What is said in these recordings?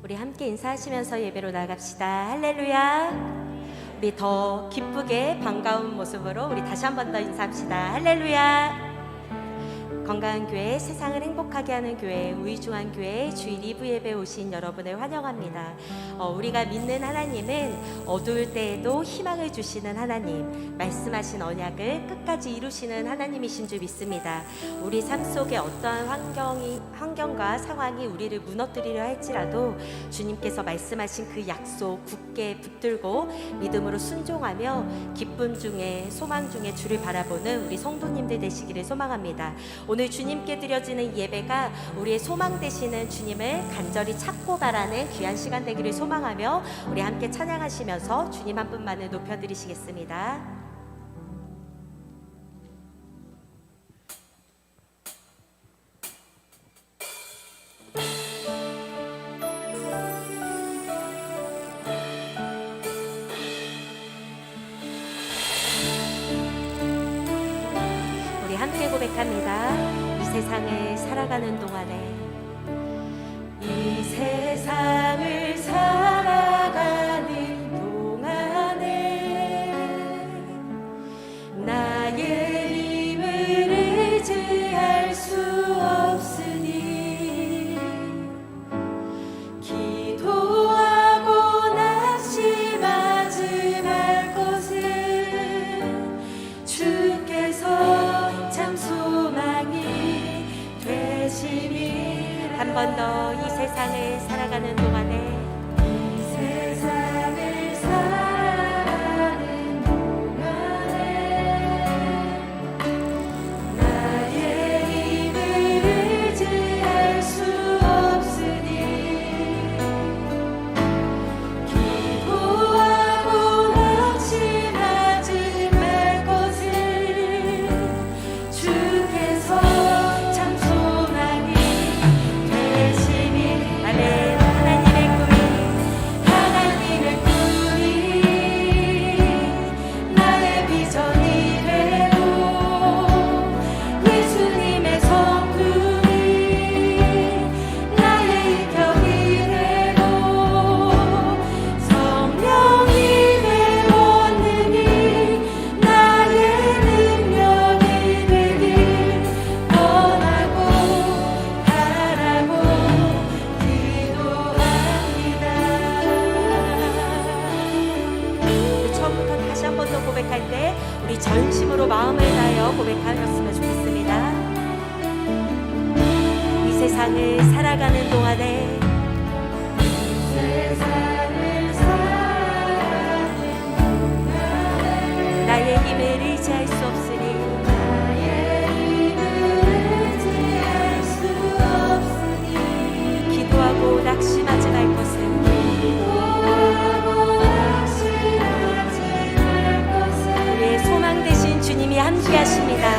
우리 함께 인사하시면서 예배로 나갑시다. 할렐루야. 우리 더 기쁘게 반가운 모습으로 우리 다시 한 번 더 인사합시다. 할렐루야. 건강한 교회, 세상을 행복하게 하는 교회, 우이중한 교회 주일 2부 예배 오신 여러분을 환영합니다. 우리가 믿는 하나님은 어두울 때에도 희망을 주시는 하나님, 말씀하신 언약을 끝까지 이루시는 하나님이신 줄 믿습니다. 우리 삶 속에 어떠한 환경과 상황이 우리를 무너뜨리려 할지라도 주님께서 말씀하신 그 약속 굳게 붙들고 믿음으로 순종하며 기쁨 중에 소망 중에 주를 바라보는 우리 성도님들 되시기를 소망합니다. 오늘 주님께 드려지는 예배가 우리의 소망 되시는 주님을 간절히 찾고 바라는 귀한 시간 되기를 소망하며 우리 함께 찬양하시면서 주님 한 분만을 높여드리시겠습니다. 우리 함께 고백합니다. 이 세상을 살아가는 동안에, 이 세상을 살아가는 동안에 나의 힘을 의지할 수 없으니 기도하고 낙심하지 말 것은 주께서 참 소망이 되시니. 한 번 더 이 세상을 살아가는 동안에, 이 세상을 살아가는 동안에 나의 힘을 의지할 수 없으니 기도하고 낙심하지 말 것을 주께서 참 소망이 되시니. 아멘. 하나님의 꿈이 나의 비전이 되고 예수님의 성품이 나의 인격이 되고 성령님의 권능이 나의 능력이 되길 원하고 바라고 기도합니다. 우리 처음부터 다시 한 번 더 고백할 때 우리 전심으로 마음을 다하여 고백하였으면 좋겠습니다. 이 세상을 살아가는 동안에, 이 세상을 살아가는 동안에 나의 힘을 의지할 수 없으니 기도하고 낙심하지 말 것은 우리의 소망 되신 주님이 함께 하십니다.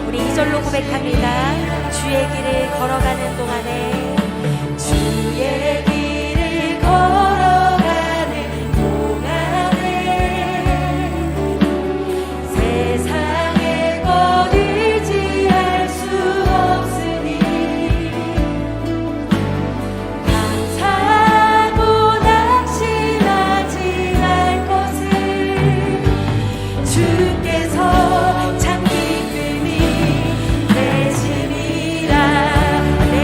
우리 2절로 고백합니다. 주의 길을 걸어가는 동안에, 주의 길을 걸어가는 동안에 세상의 것 의지할 수 없으니 감사하고 낙심하지 말 것을 주께서 참 기쁨이 되시니라. 네.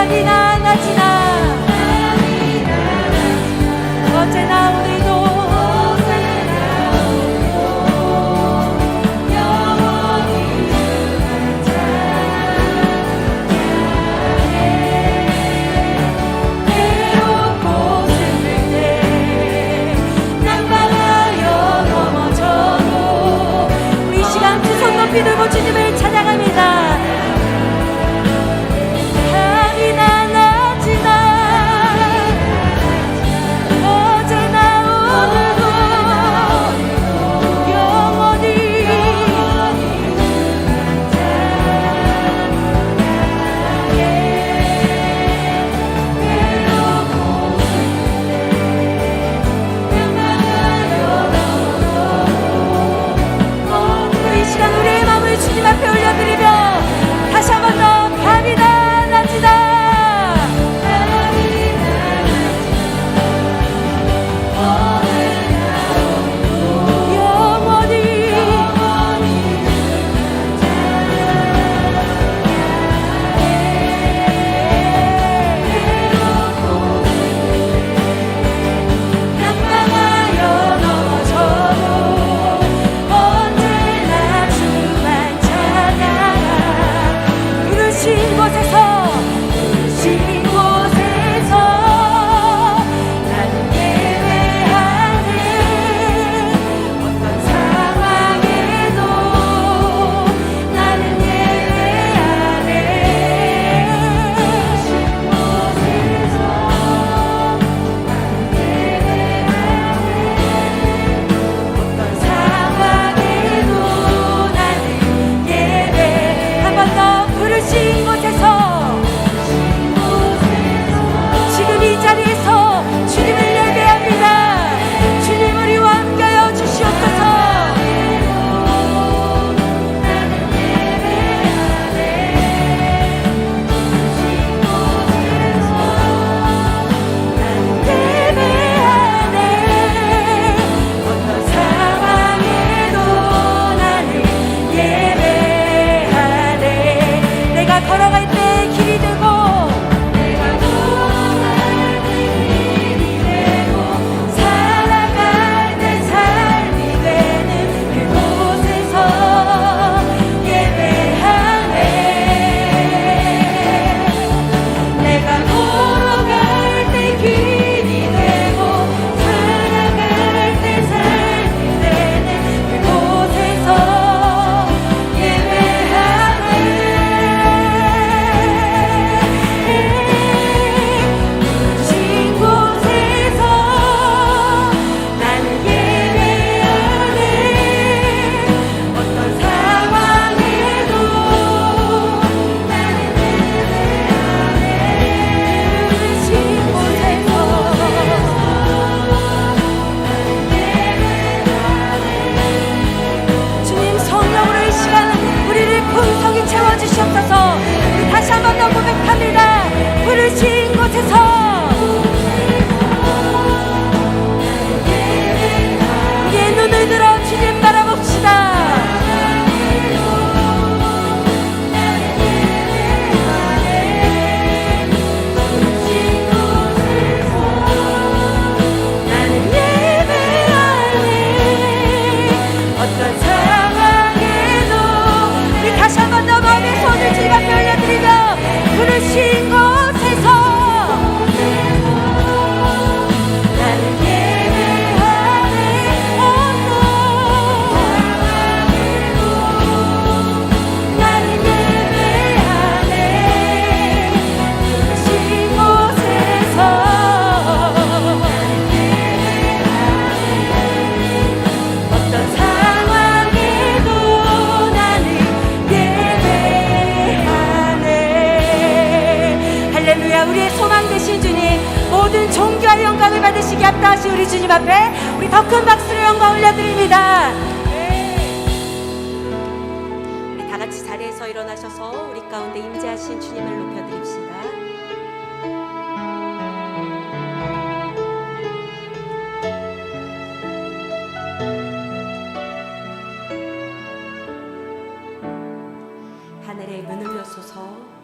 밤이나 낮이나 어제나 오늘도 들고 주님을 찬양합니다. 밤이나 낮이나 어제나 오늘도 영원히 이 시간 우리의 마음을 주님 앞에 올려드리며 다시 한 번 더 밤이나 낮이나 받으시기 합당하신 우리 주님 앞에 우리 더 큰 박수로 영광 올려드립니다. 우리 다 같이 자리에서 일어나셔서 우리 가운데 임재하신 주님을 높여드립시다. 하늘에 문을 여소서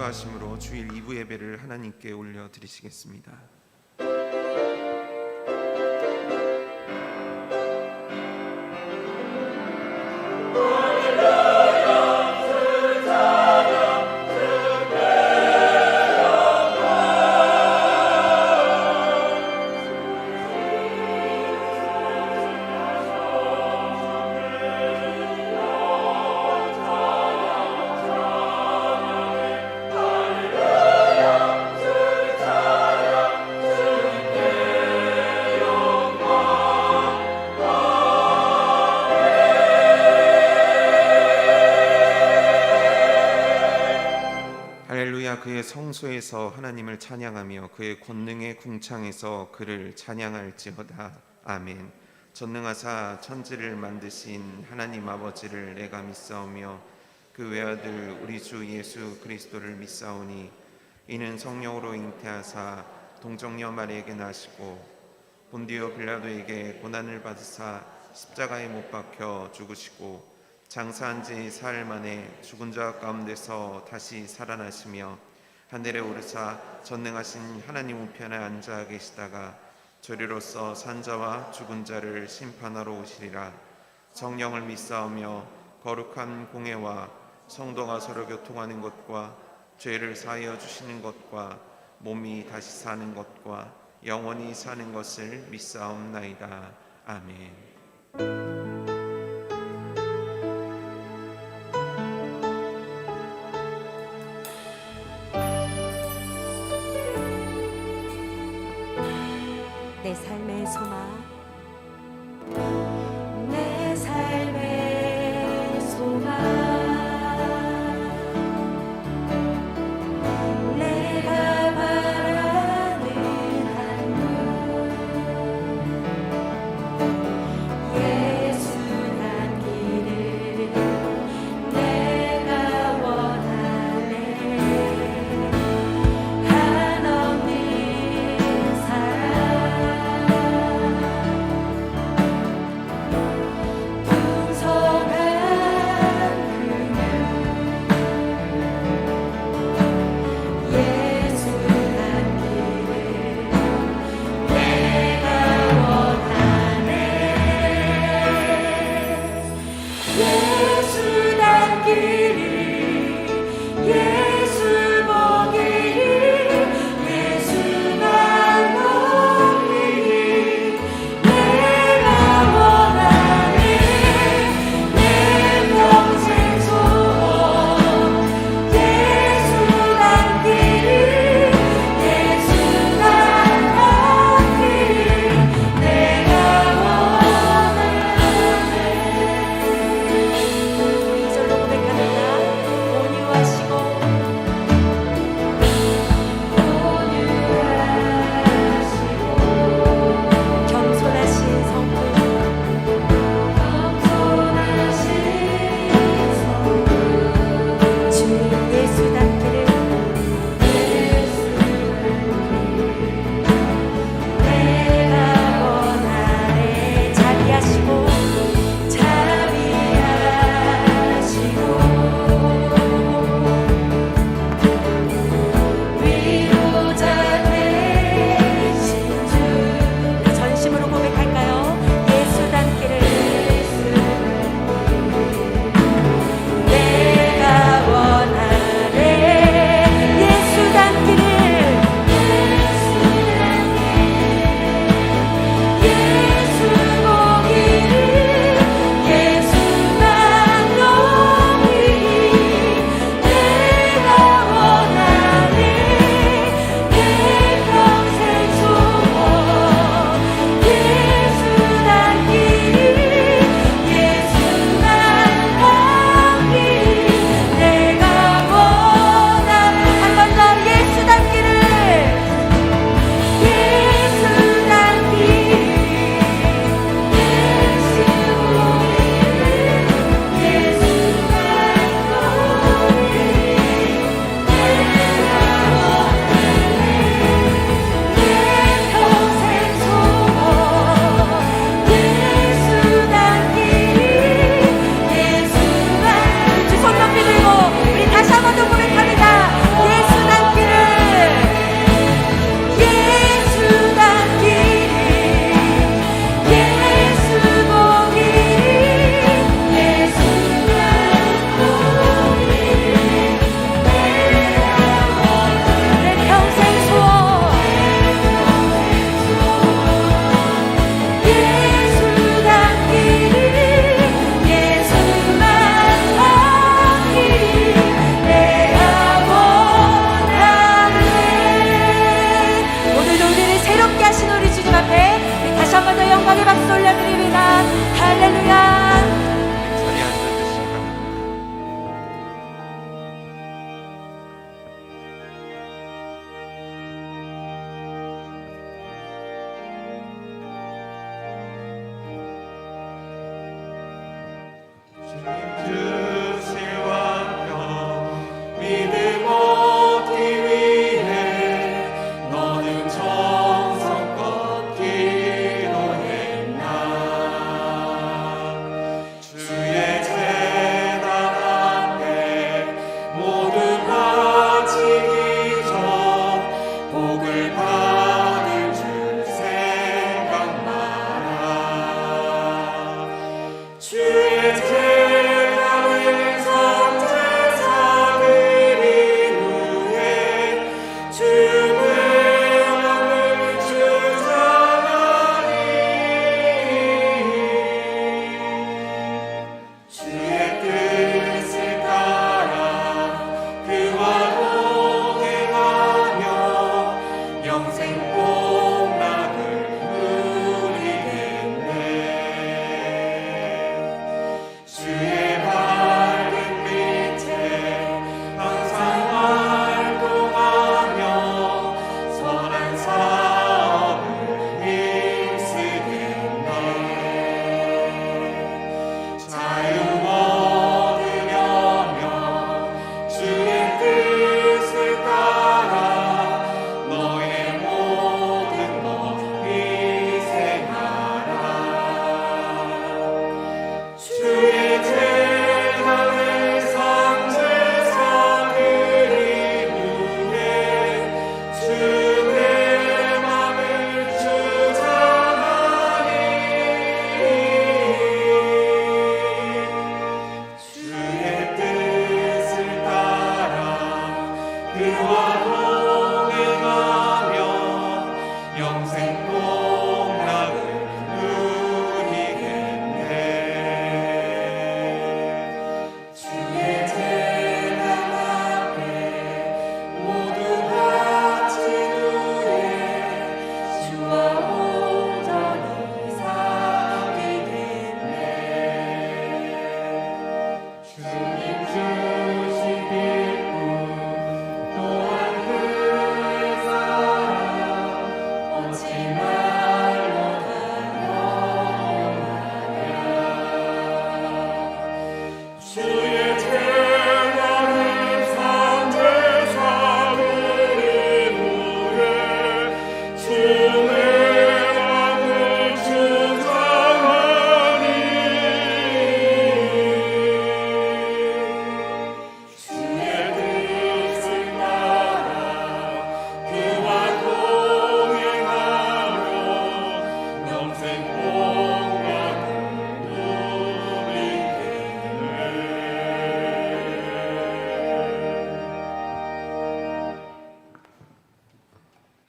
인도하심으로 주일 2부 예배를 하나님께 올려드리시겠습니다. 할렐루야. 그의 성소에서 하나님을 찬양하며 그의 권능의 궁창에서 그를 찬양할지어다. 아멘. 전능하사 천지를 만드신 하나님 아버지를 내가 믿사오며 그 외아들 우리 주 예수 그리스도를 믿사오니 이는 성령으로 잉태하사 동정녀 마리에게 나시고 본디오 빌라도에게 고난을 받으사 십자가에 못 박혀 죽으시고 장사한 지 사흘 만에 죽은 자 가운데서 다시 살아나시며 하늘에 오르사 전능하신 하나님 우편에 앉아 계시다가 저리로서 산자와 죽은 자를 심판하러 오시리라. 성령을 믿사오며 거룩한 공회와 성도가 서로 교통하는 것과 죄를 사하여 주시는 것과 몸이 다시 사는 것과 영원히 사는 것을 믿사옵나이다. 아멘. 내 삶의 소망, 내 삶의 소망, 내가 바라는 하늘, 예수 남기를 내가 원하네. 한없는 사랑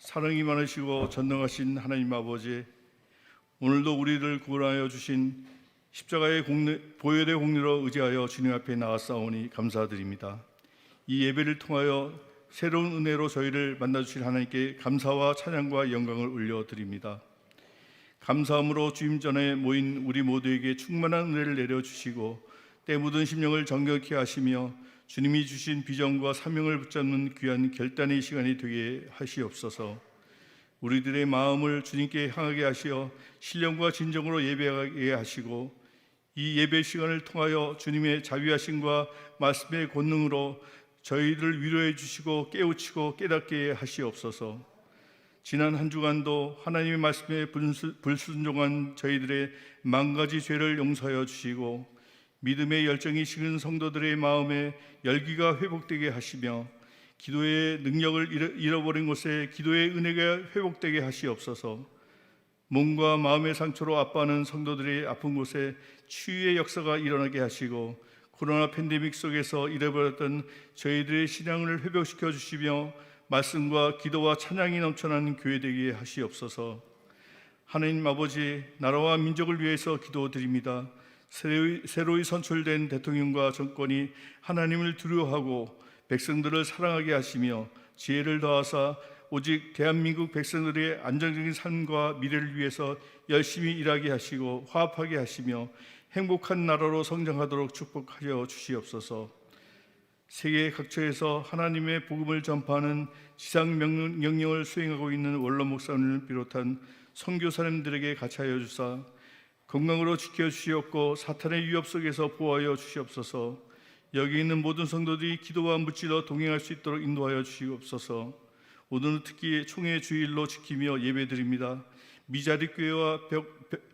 사랑이 많으시고 전능하신 하나님 아버지, 오늘도 우리를 구원하여 주신 십자가의 보혈의 공로로 의지하여 주님 앞에 나아싸우니 감사드립니다. 이 예배를 통하여 새로운 은혜로 저희를 만나주실 하나님께 감사와 찬양과 영광을 올려드립니다. 감사함으로 주임 전에 모인 우리 모두에게 충만한 은혜를 내려주시고 때 묻은 심령을 정결케 하시며 주님이 주신 비전과 사명을 붙잡는 귀한 결단의 시간이 되게 하시옵소서. 우리들의 마음을 주님께 향하게 하시어 신령과 진정으로 예배하게 하시고 이 예배 시간을 통하여 주님의 자비하심과 말씀의 권능으로 저희를 위로해 주시고 깨우치고 깨닫게 하시옵소서. 지난 한 주간도 하나님의 말씀에 불순종한 저희들의 만가지 죄를 용서하여 주시고 믿음의 열정이 식은 성도들의 마음에 열기가 회복되게 하시며 기도의 능력을 잃어버린 곳에 기도의 은혜가 회복되게 하시옵소서. 몸과 마음의 상처로 아파하는 성도들의 아픈 곳에 치유의 역사가 일어나게 하시고 코로나 팬데믹 속에서 잃어버렸던 저희들의 신앙을 회복시켜 주시며 말씀과 기도와 찬양이 넘쳐나는 교회 되게 하시옵소서. 하나님 아버지, 나라와 민족을 위해서 기도드립니다. 새로이 선출된 대통령과 정권이 하나님을 두려워하고 백성들을 사랑하게 하시며 지혜를 더하사 오직 대한민국 백성들의 안정적인 삶과 미래를 위해서 열심히 일하게 하시고 화합하게 하시며 행복한 나라로 성장하도록 축복하여 주시옵소서. 세계 각처에서 하나님의 복음을 전파하는 지상 명령을 수행하고 있는 원로 목사님을 비롯한 선교사님들에게 같이하여 주사 건강으로 지켜주시옵고 사탄의 위협 속에서 보호하여 주시옵소서. 여기 있는 모든 성도들이 기도와 묻지러 동행할 수 있도록 인도하여 주시옵소서. 오늘은 특히 총회 주일로 지키며 예배드립니다. 미자립교회와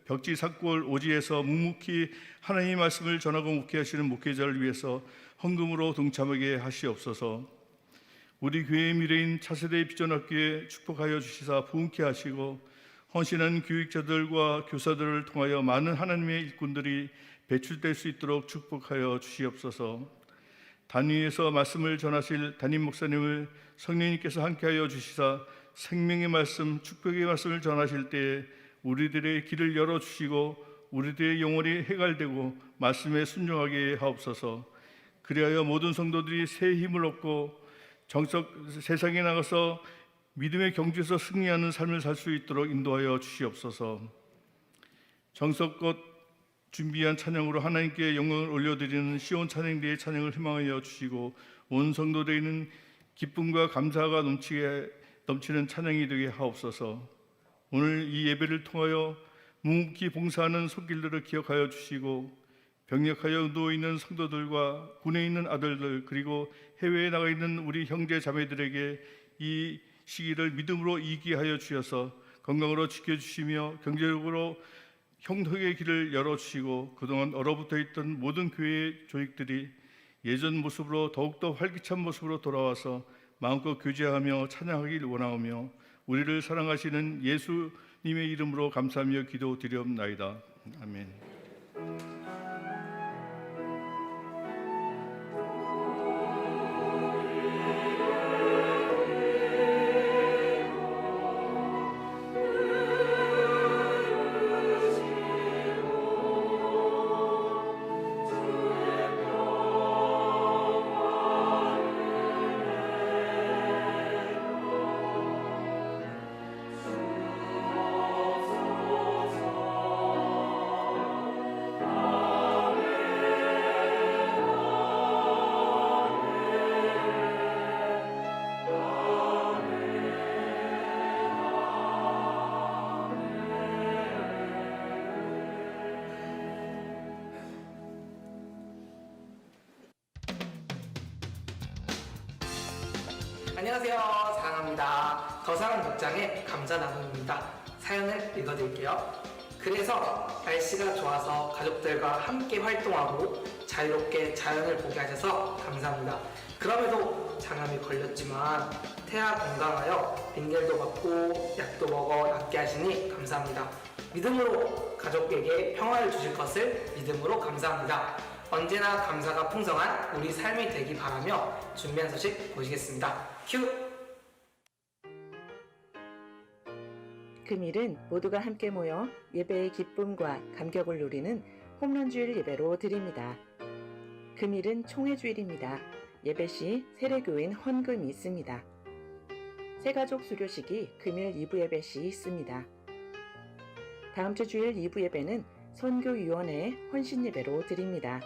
벽지 산골 오지에서 묵묵히 하나님의 말씀을 전하고 목회하시는 목회자를 위해서 헌금으로 동참하게 하시옵소서. 우리 교회의 미래인 차세대 비전학교에 축복하여 주시사 부흥케 하시고 헌신한 교육자들과 교사들을 통하여 많은 하나님의 일꾼들이 배출될 수 있도록 축복하여 주시옵소서. 단위에서 말씀을 전하실 담임 목사님을 성령님께서 함께하여 주시사 생명의 말씀, 축복의 말씀을 전하실 때에 우리들의 길을 열어주시고 우리들의 영혼이 해갈되고 말씀에 순종하게 하옵소서. 그리하여 모든 성도들이 새 힘을 얻고 세상에 나가서 믿음의 경주에서 승리하는 삶을 살 수 있도록 인도하여 주시옵소서. 정성껏 준비한 찬양으로 하나님께 영광을 올려드리는 시온 찬양대의 찬양을 희망하여 주시고 온 성도들에게는 기쁨과 감사가 넘치는 찬양이 되게 하옵소서. 오늘 이 예배를 통하여 묵묵히 봉사하는 손길들을 기억하여 주시고 병력하여 누워있는 성도들과 군에 있는 아들들 그리고 해외에 나가 있는 우리 형제 자매들에게 이 시기를 믿음으로 이기게 하여 주셔서 건강으로 지켜주시며 경제적으로 형통의 길을 열어주시고 그동안 얼어붙어 있던 모든 교회의 조직들이 예전 모습으로 더욱더 활기찬 모습으로 돌아와서 마음껏 교제하며 찬양하길 원하오며 우리를 사랑하시는 예수님의 이름으로 감사하며 기도드리옵나이다. 아멘. 안녕하세요. 사랑합니다. 더사랑 목장의 감자 나눔입니다. 사연을 읽어드릴게요. 그래서 날씨가 좋아서 가족들과 함께 활동하고 자유롭게 자연을 보게 하셔서 감사합니다. 그럼에도 장암이 걸렸지만 태아 건강하여 빙결도 받고 약도 먹어 낫게 하시니 감사합니다. 믿음으로 가족에게 평화를 주실 것을 믿음으로 감사합니다. 언제나 감사가 풍성한 우리 삶이 되기 바라며 준비한 소식 보시겠습니다. 큐! 금일은 모두가 함께 모여 예배의 기쁨과 감격을 누리는 홈런 주일 예배로 드립니다. 금일은 총회 주일입니다. 예배 시 세례교인 헌금이 있습니다. 새가족 수료식이 금일 2부 예배 시 있습니다. 다음 주 주일 2부 예배는 선교위원회 헌신 예배로 드립니다.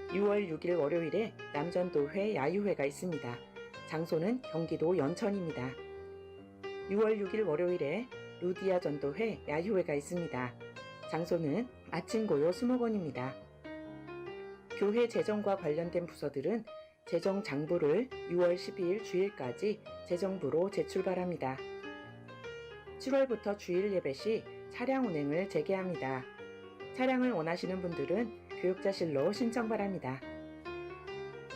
6월 6일 월요일에 남전도회 야유회가 있습니다. 장소는 경기도 연천입니다. 6월 6일 월요일에 루디아 전도회 야유회가 있습니다. 장소는 아침고요 수목원입니다. 교회 재정과 관련된 부서들은 재정 장부를 6월 12일 주일까지 재정부로 제출바랍니다. 7월부터 주일 예배 시 차량 운행을 재개합니다. 차량을 원하시는 분들은 교육자실로 신청 바랍니다.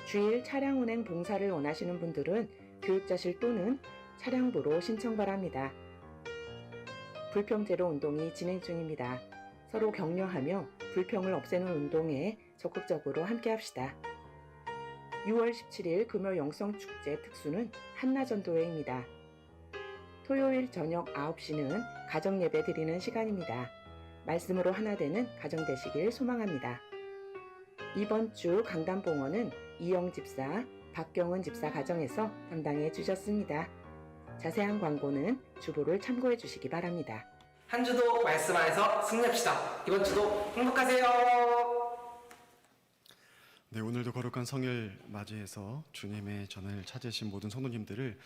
주일 차량 운행 봉사를 원하시는 분들은 교육자실 또는 차량부로 신청 바랍니다. 불평 제로 운동이 진행 중입니다. 서로 격려하며 불평을 없애는 운동에 적극적으로 함께합시다. 6월 17일 금요 영성축제 특수는 한나전도회입니다. 토요일 저녁 9시는 가정예배 드리는 시간입니다. 말씀으로 하나 되는 가정 되시길 소망합니다. 이번 주 강단봉헌은 이영 집사, 박경은 집사 가정에서 담당해 주셨습니다. 자세한 광고는 주보를 참고해 주시기 바랍니다. 한 주도 말씀 안에서 승리합시다. 이번 주도 행복하세요. 네, 오늘도 거룩한 성일 맞이해서 주님의 전을 찾으신 모든 성도님들을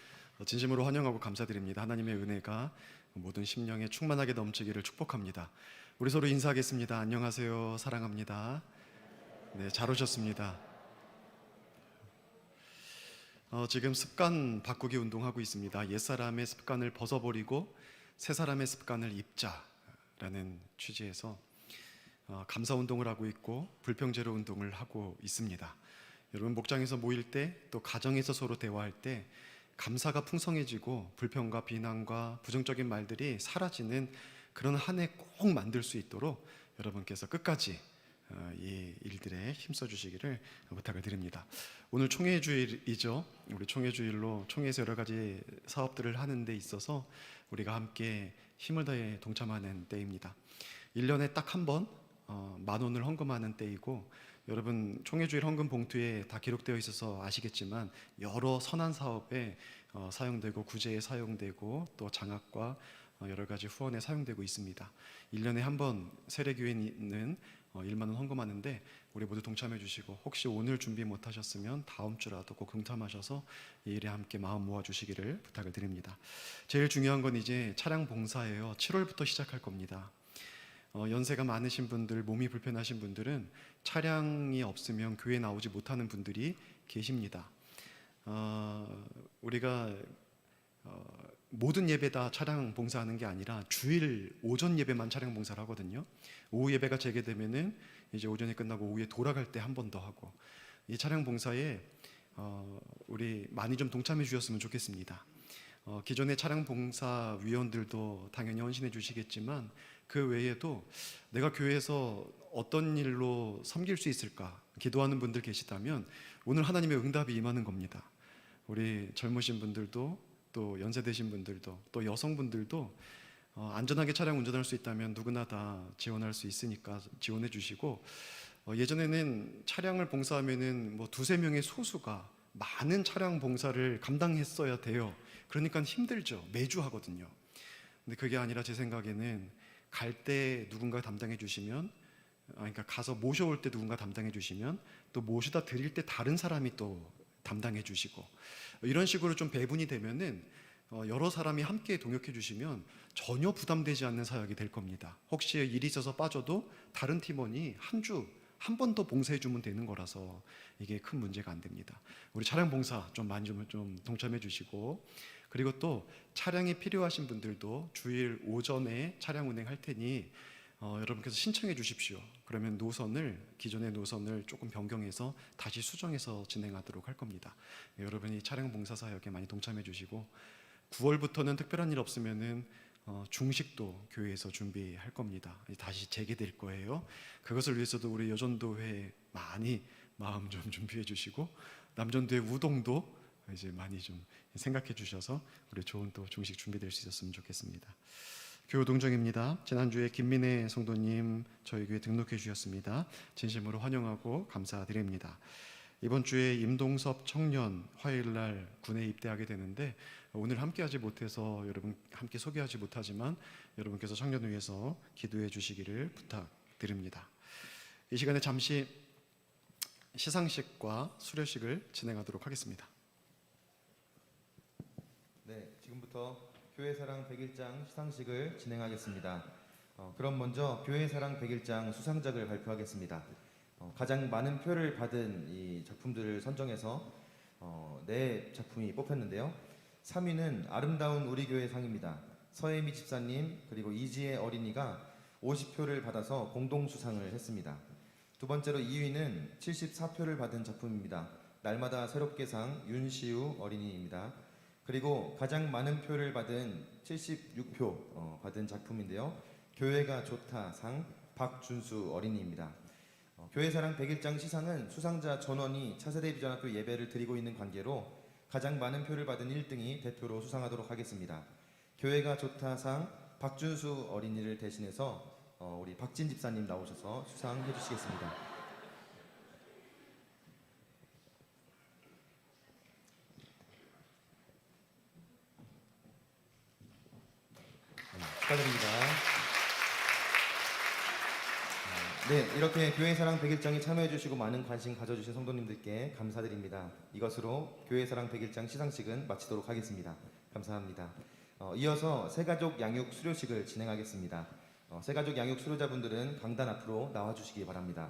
진심으로 환영하고 감사드립니다. 하나님의 은혜가 모든 심령에 충만하게 넘치기를 축복합니다. 우리 서로 인사하겠습니다. 안녕하세요. 사랑합니다. 네, 잘 오셨습니다. 지금 습관 바꾸기 운동하고 있습니다. 옛사람의 습관을 벗어버리고 새 사람의 습관을 입자라는 취지에서 감사 운동을 하고 있고 불평제로 운동을 하고 있습니다. 여러분 목장에서 모일 때 또 가정에서 서로 대화할 때 감사가 풍성해지고 불평과 비난과 부정적인 말들이 사라지는 그런 한 해 꼭 만들 수 있도록 여러분께서 끝까지 이 일들에 힘써 주시기를 부탁을 드립니다. 오늘 총회 주일이죠. 우리 총회 주일로 총회에서 여러 가지 사업들을 하는 데 있어서 우리가 함께 힘을 다해 동참하는 때입니다. 1년에 딱 한 번 10,000원을 헌금하는 때이고, 여러분 총회 주일 헌금 봉투에 다 기록되어 있어서 아시겠지만 여러 선한 사업에 사용되고 구제에 사용되고 또 장학과 여러 가지 후원에 사용되고 있습니다. 1년에 한 번 세례교회는 1만 원 헌금하는데 우리 모두 동참해 주시고, 혹시 오늘 준비 못 하셨으면 다음 주라도 꼭 동참하셔서 이 일에 함께 마음 모아 주시기를 부탁을 드립니다. 제일 중요한 건 이제 차량 봉사예요. 7월부터 시작할 겁니다. 연세가 많으신 분들, 몸이 불편하신 분들은 차량이 없으면 교회에 나오지 못하는 분들이 계십니다. 우리가 모든 예배 다 차량 봉사하는 게 아니라 주일 오전 예배만 차량 봉사를 하거든요. 오후 예배가 재개되면은 이제 오전에 끝나고 오후에 돌아갈 때 한 번 더 하고, 이 차량 봉사에 우리 많이 좀 동참해 주셨으면 좋겠습니다. 기존의 차량 봉사 위원들도 당연히 헌신해 주시겠지만 그 외에도 내가 교회에서 어떤 일로 섬길 수 있을까 기도하는 분들 계시다면 오늘 하나님의 응답이 임하는 겁니다. 우리 젊으신 분들도 또 연세 되신 분들도 또 여성분들도 안전하게 차량 운전할 수 있다면 누구나 다 지원할 수 있으니까 지원해 주시고, 예전에는 차량을 봉사하면은 뭐 2-3명의 소수가 많은 차량 봉사를 감당했어야 돼요. 그러니까 힘들죠. 매주 하거든요. 근데 그게 아니라 제 생각에는 갈 때 누군가 담당해 주시면, 그러니까 가서 모셔올 때 누군가 담당해 주시면, 또 모셔다 드릴 때 다른 사람이 또 담당해 주시고, 이런 식으로 좀 배분이 되면은 여러 사람이 함께 동역해 주시면 전혀 부담되지 않는 사역이 될 겁니다. 혹시 일이 있어서 빠져도 다른 팀원이 한 번 더 봉사해 주면 되는 거라서 이게 큰 문제가 안 됩니다. 우리 차량 봉사 좀 많이 좀 동참해 주시고, 그리고 또 차량이 필요하신 분들도 주일 오전에 차량 운행할 테니 여러분께서 신청해 주십시오. 그러면 기존의 노선을 조금 변경해서 다시 수정해서 진행하도록 할 겁니다. 여러분이 차량 봉사 사역에 많이 동참해 주시고, 9월부터는 특별한 일 없으면은 중식도 교회에서 준비할 겁니다. 다시 재개될 거예요. 그것을 위해서도 우리 여전도회 많이 마음 좀 준비해 주시고, 남전도회 우동도 이제 많이 좀 생각해 주셔서 우리 좋은 또 중식 준비될 수 있었으면 좋겠습니다. 교우 동정입니다. 지난주에 김민혜 성도님 저희 교회 등록해 주셨습니다. 진심으로 환영하고 감사드립니다. 이번 주에 임동섭 청년 화요일 날 군에 입대하게 되는데 오늘 함께하지 못해서 여러분 함께 소개하지 못하지만 여러분께서 청년을 위해서 기도해 주시기를 부탁드립니다. 이 시간에 잠시 시상식과 수료식을 진행하도록 하겠습니다. 네, 지금부터 교회사랑 100일장 시상식을 진행하겠습니다. 그럼 먼저 교회사랑 100일장 수상작을 발표하겠습니다. 가장 많은 표를 받은 이 작품들을 선정해서 4작품이 뽑혔는데요. 3위는 아름다운 우리 교회 상입니다. 서혜미 집사님 그리고 이지혜 어린이가 50표를 받아서 공동 수상을 했습니다. 두 번째로 2위는 74표를 받은 작품입니다. 날마다 새롭게 상 윤시우 어린이입니다. 그리고 가장 많은 표를 받은 76표 받은 작품인데요. 교회가 좋다 상 박준수 어린이입니다. 교회사랑 100일장 시상은 수상자 전원이 차세대 비전학교 예배를 드리고 있는 관계로 가장 많은 표를 받은 1등이 대표로 수상하도록 하겠습니다. 교회가 좋다 상 박준수 어린이를 대신해서 우리 박진 집사님 나오셔서 수상해 주시겠습니다. 축하드립니다. 네, 이렇게 교회사랑 100일장에 참여해 주시고 많은 관심 가져주신 성도님들께 감사드립니다. 이것으로 교회사랑 100일장 시상식은 마치도록 하겠습니다. 감사합니다. 이어서 새가족 양육 수료식을 진행하겠습니다. 새가족 양육 수료자분들은 강단 앞으로 나와주시기 바랍니다.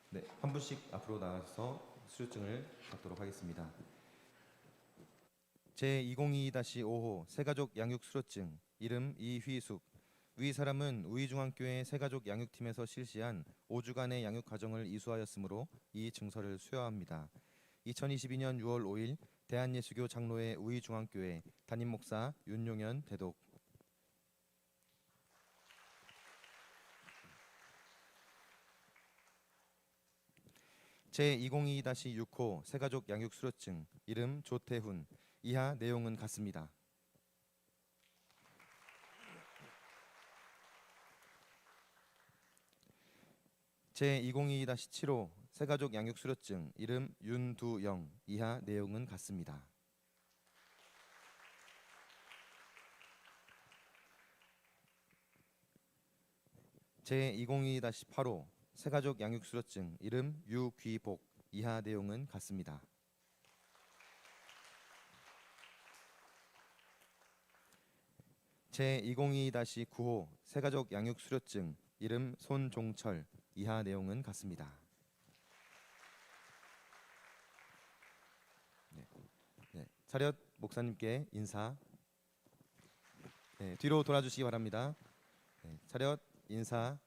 네, 한 분씩 앞으로 나와서 수료증을 받도록 하겠습니다. 제202-5호 새가족 양육 수료증 이름 이휘숙. 위 사람은 우이중앙교회 새가족 양육팀에서 실시한 5주간의 양육 과정을 이수하였으므로 이 증서를 수여합니다. 2022년 6월 5일 대한예수교 장로회 우이중앙교회 담임목사 윤용현 대독. 제202-6호 새가족 양육 수료증 이름 조태훈. 이하 내용은 같습니다. 제202-7호 새가족 양육 수료증 이름 윤두영. 이하 내용은 같습니다. 제202-8호 새가족 양육 수료증 이름 유귀복. 이하 내용은 같습니다. 제202-9호 새가족 양육 수료증 이름 손종철. 이하 내용은 같습니다. 차렷 목사님께 인사. 뒤로 돌아주시기 바랍니다. 차렷 인사.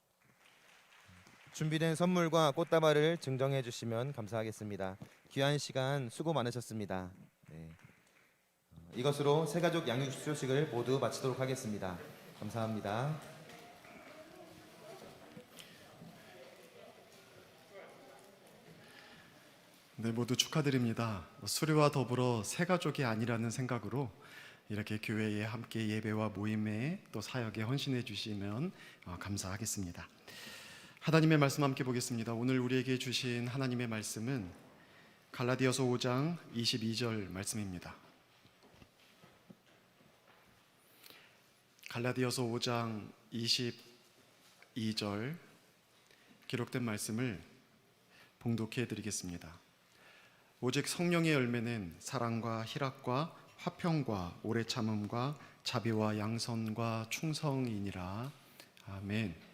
준비된 선물과 꽃다발을 증정해 주시면 감사하겠습니다. 귀한 시간 수고 많으셨습니다. 이것으로 새가족 양육 수료식을 모두 마치도록 하겠습니다. 감사합니다. 네, 모두 축하드립니다. 수료와 더불어 새가족이 아니라는 생각으로 이렇게 교회에 함께 예배와 모임에 또 사역에 헌신해 주시면 감사하겠습니다. 하나님의 말씀 함께 보겠습니다. 오늘 우리에게 주신 하나님의 말씀은 갈라디아서 5장 22절 말씀입니다. 갈라디아서 5장 22절 기록된 말씀을 봉독해 드리겠습니다. 오직 성령의 열매는 사랑과 희락과 화평과 오래 참음과 자비와 양선과 충성이니라. 아멘.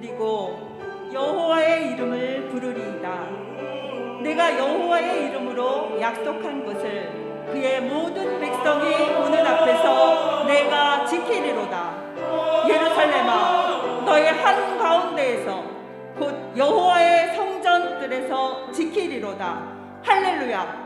드리고 여호와의 이름을 부르리이다. 내가 여호와의 이름으로 약속한 것을 그의 모든 백성이 보는 앞에서 내가 지키리로다. 예루살렘아, 너의 한 가운데에서 곧 여호와의 성전들에서 지키리로다. 할렐루야.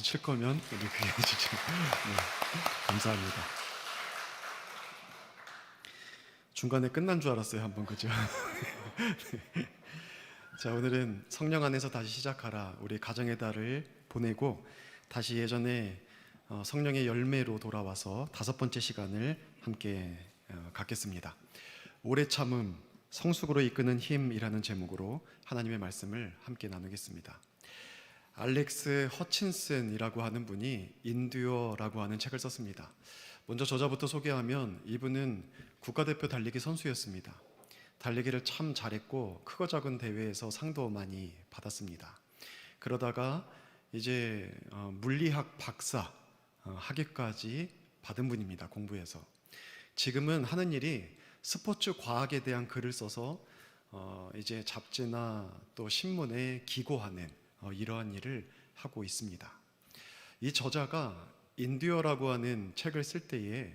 칠 거면 우리 그게 진짜 감사합니다. 중간에 끝난 줄 알았어요 한번 그죠? 네. 자 오늘은 성령 안에서 다시 시작하라 우리 가정의 달을 보내고 다시 예전에 성령의 열매로 돌아와서 5번째 시간을 함께 갖겠습니다. 오래 참음 성숙으로 이끄는 힘이라는 제목으로 하나님의 말씀을 함께 나누겠습니다. 알렉스 허친슨이라고 하는 분이 인듀어라고 하는 책을 썼습니다. 먼저 저자부터 소개하면 이분은 국가대표 달리기 선수였습니다. 달리기를 참 잘했고 크고 작은 대회에서 상도 많이 받았습니다. 그러다가 이제 물리학 박사 학위까지 받은 분입니다. 공부해서. 지금은 하는 일이 스포츠 과학에 대한 글을 써서 이제 잡지나 또 신문에 기고하는 이러한 일을 하고 있습니다. 이 저자가 인듀어라고 하는 책을 쓸 때에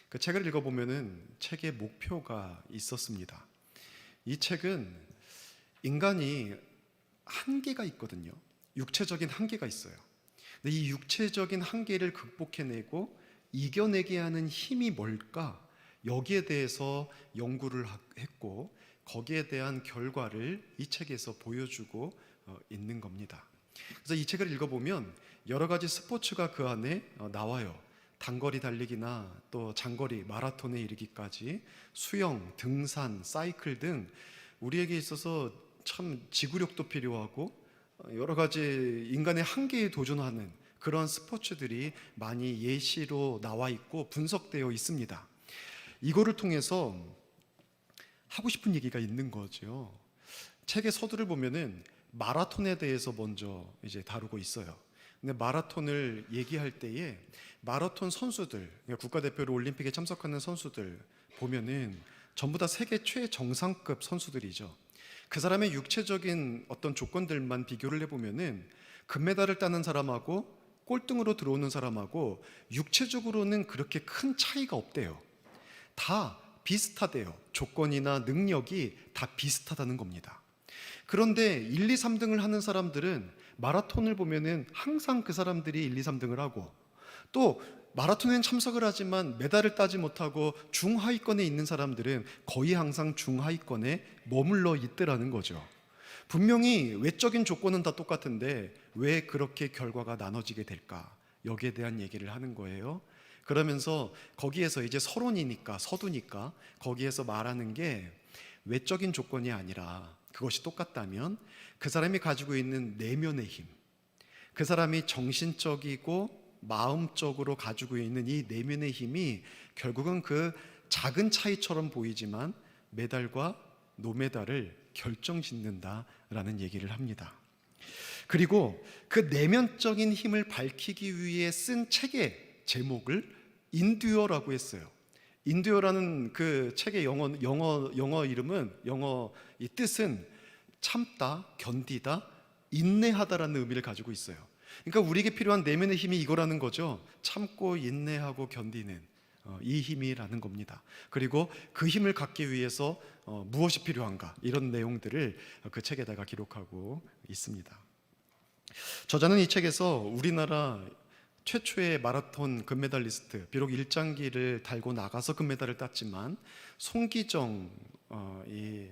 그 책을 읽어보면은 책의 목표가 있었습니다. 이 책은 인간이 한계가 있거든요. 육체적인 한계가 있어요. 근데 이 육체적인 한계를 극복해내고 이겨내게 하는 힘이 뭘까? 여기에 대해서 연구를 했고 거기에 대한 결과를 이 책에서 보여주고 있는 겁니다. 그래서 이 책을 읽어보면 여러 가지 스포츠가 그 안에 나와요. 단거리 달리기나 또 장거리 마라톤에 이르기까지 수영, 등산, 사이클 등 우리에게 있어서 참 지구력도 필요하고 여러 가지 인간의 한계에 도전하는 그런 스포츠들이 많이 예시로 나와 있고 분석되어 있습니다. 이거를 통해서 하고 싶은 얘기가 있는 거죠. 책의 서두를 보면은 마라톤에 대해서 먼저 이제 다루고 있어요. 근데 마라톤을 얘기할 때에 마라톤 선수들, 그러니까 국가대표로 올림픽에 참석하는 선수들 보면은 전부 다 세계 최정상급 선수들이죠. 그 사람의 육체적인 어떤 조건들만 비교를 해보면은 금메달을 따는 사람하고 꼴등으로 들어오는 사람하고 육체적으로는 그렇게 큰 차이가 없대요. 다 비슷하대요. 조건이나 능력이 다 비슷하다는 겁니다. 그런데 1, 2, 3등을 하는 사람들은 마라톤을 보면은 항상 그 사람들이 1, 2, 3등을 하고 또 마라톤엔 참석을 하지만 메달을 따지 못하고 중하위권에 있는 사람들은 거의 항상 중하위권에 머물러 있더라는 거죠. 분명히 외적인 조건은 다 똑같은데 왜 그렇게 결과가 나눠지게 될까? 여기에 대한 얘기를 하는 거예요. 그러면서 거기에서 이제 서론이니까 서두니까 거기에서 말하는 게 외적인 조건이 아니라 그것이 똑같다면 그 사람이 가지고 있는 내면의 힘, 그 사람이 정신적이고 마음적으로 가지고 있는 이 내면의 힘이 결국은 그 작은 차이처럼 보이지만 메달과 노메달을 결정짓는다라는 얘기를 합니다. 그리고 그 내면적인 힘을 밝히기 위해 쓴 책의 제목을 인듀어라고 했어요. 인듀어라는 그 책의 영어 이름은 영어 이 뜻은 참다, 견디다, 인내하다라는 의미를 가지고 있어요. 그러니까 우리에게 필요한 내면의 힘이 이거라는 거죠. 참고 인내하고 견디는 이 힘이라는 겁니다. 그리고 그 힘을 갖기 위해서 무엇이 필요한가 이런 내용들을 그 책에다가 기록하고 있습니다. 저자는 이 책에서 우리나라 최초의 마라톤 금메달리스트, 비록 일장기를 달고 나가서 금메달을 땄지만 송기정 이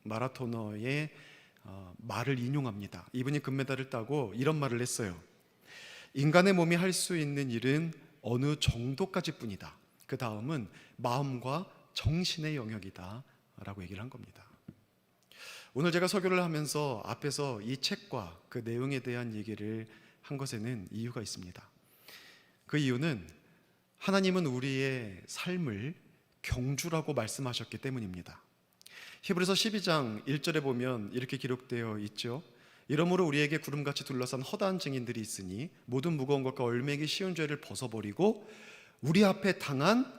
마라토너의 말을 인용합니다. 이분이 금메달을 따고 이런 말을 했어요. 인간의 몸이 할 수 있는 일은 어느 정도까지 뿐이다. 그 다음은 마음과 정신의 영역이다 라고 얘기를 한 겁니다. 오늘 제가 설교를 하면서 앞에서 이 책과 그 내용에 대한 얘기를 한 것에는 이유가 있습니다. 그 이유는 하나님은 우리의 삶을 경주라고 말씀하셨기 때문입니다. 히브리서 12장 1절에 보면 이렇게 기록되어 있죠. 이러므로 우리에게 구름같이 둘러싼 허다한 증인들이 있으니 모든 무거운 것과 얼매기 쉬운 죄를 벗어버리고 우리 앞에 당한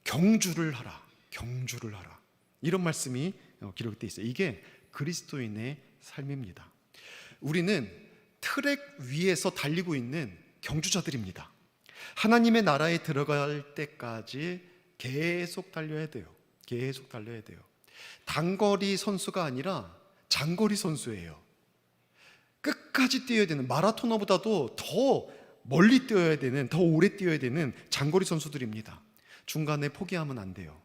경주를 하라. 경주를 하라. 이런 말씀이 기록되어 있어요. 이게 그리스도인의 삶입니다. 우리는 트랙 위에서 달리고 있는 경주자들입니다. 하나님의 나라에 들어갈 때까지 계속 달려야 돼요. 계속 달려야 돼요. 단거리 선수가 아니라 장거리 선수예요. 끝까지 뛰어야 되는, 마라토너보다도 더 멀리 뛰어야 되는, 더 오래 뛰어야 되는 장거리 선수들입니다. 중간에 포기하면 안 돼요.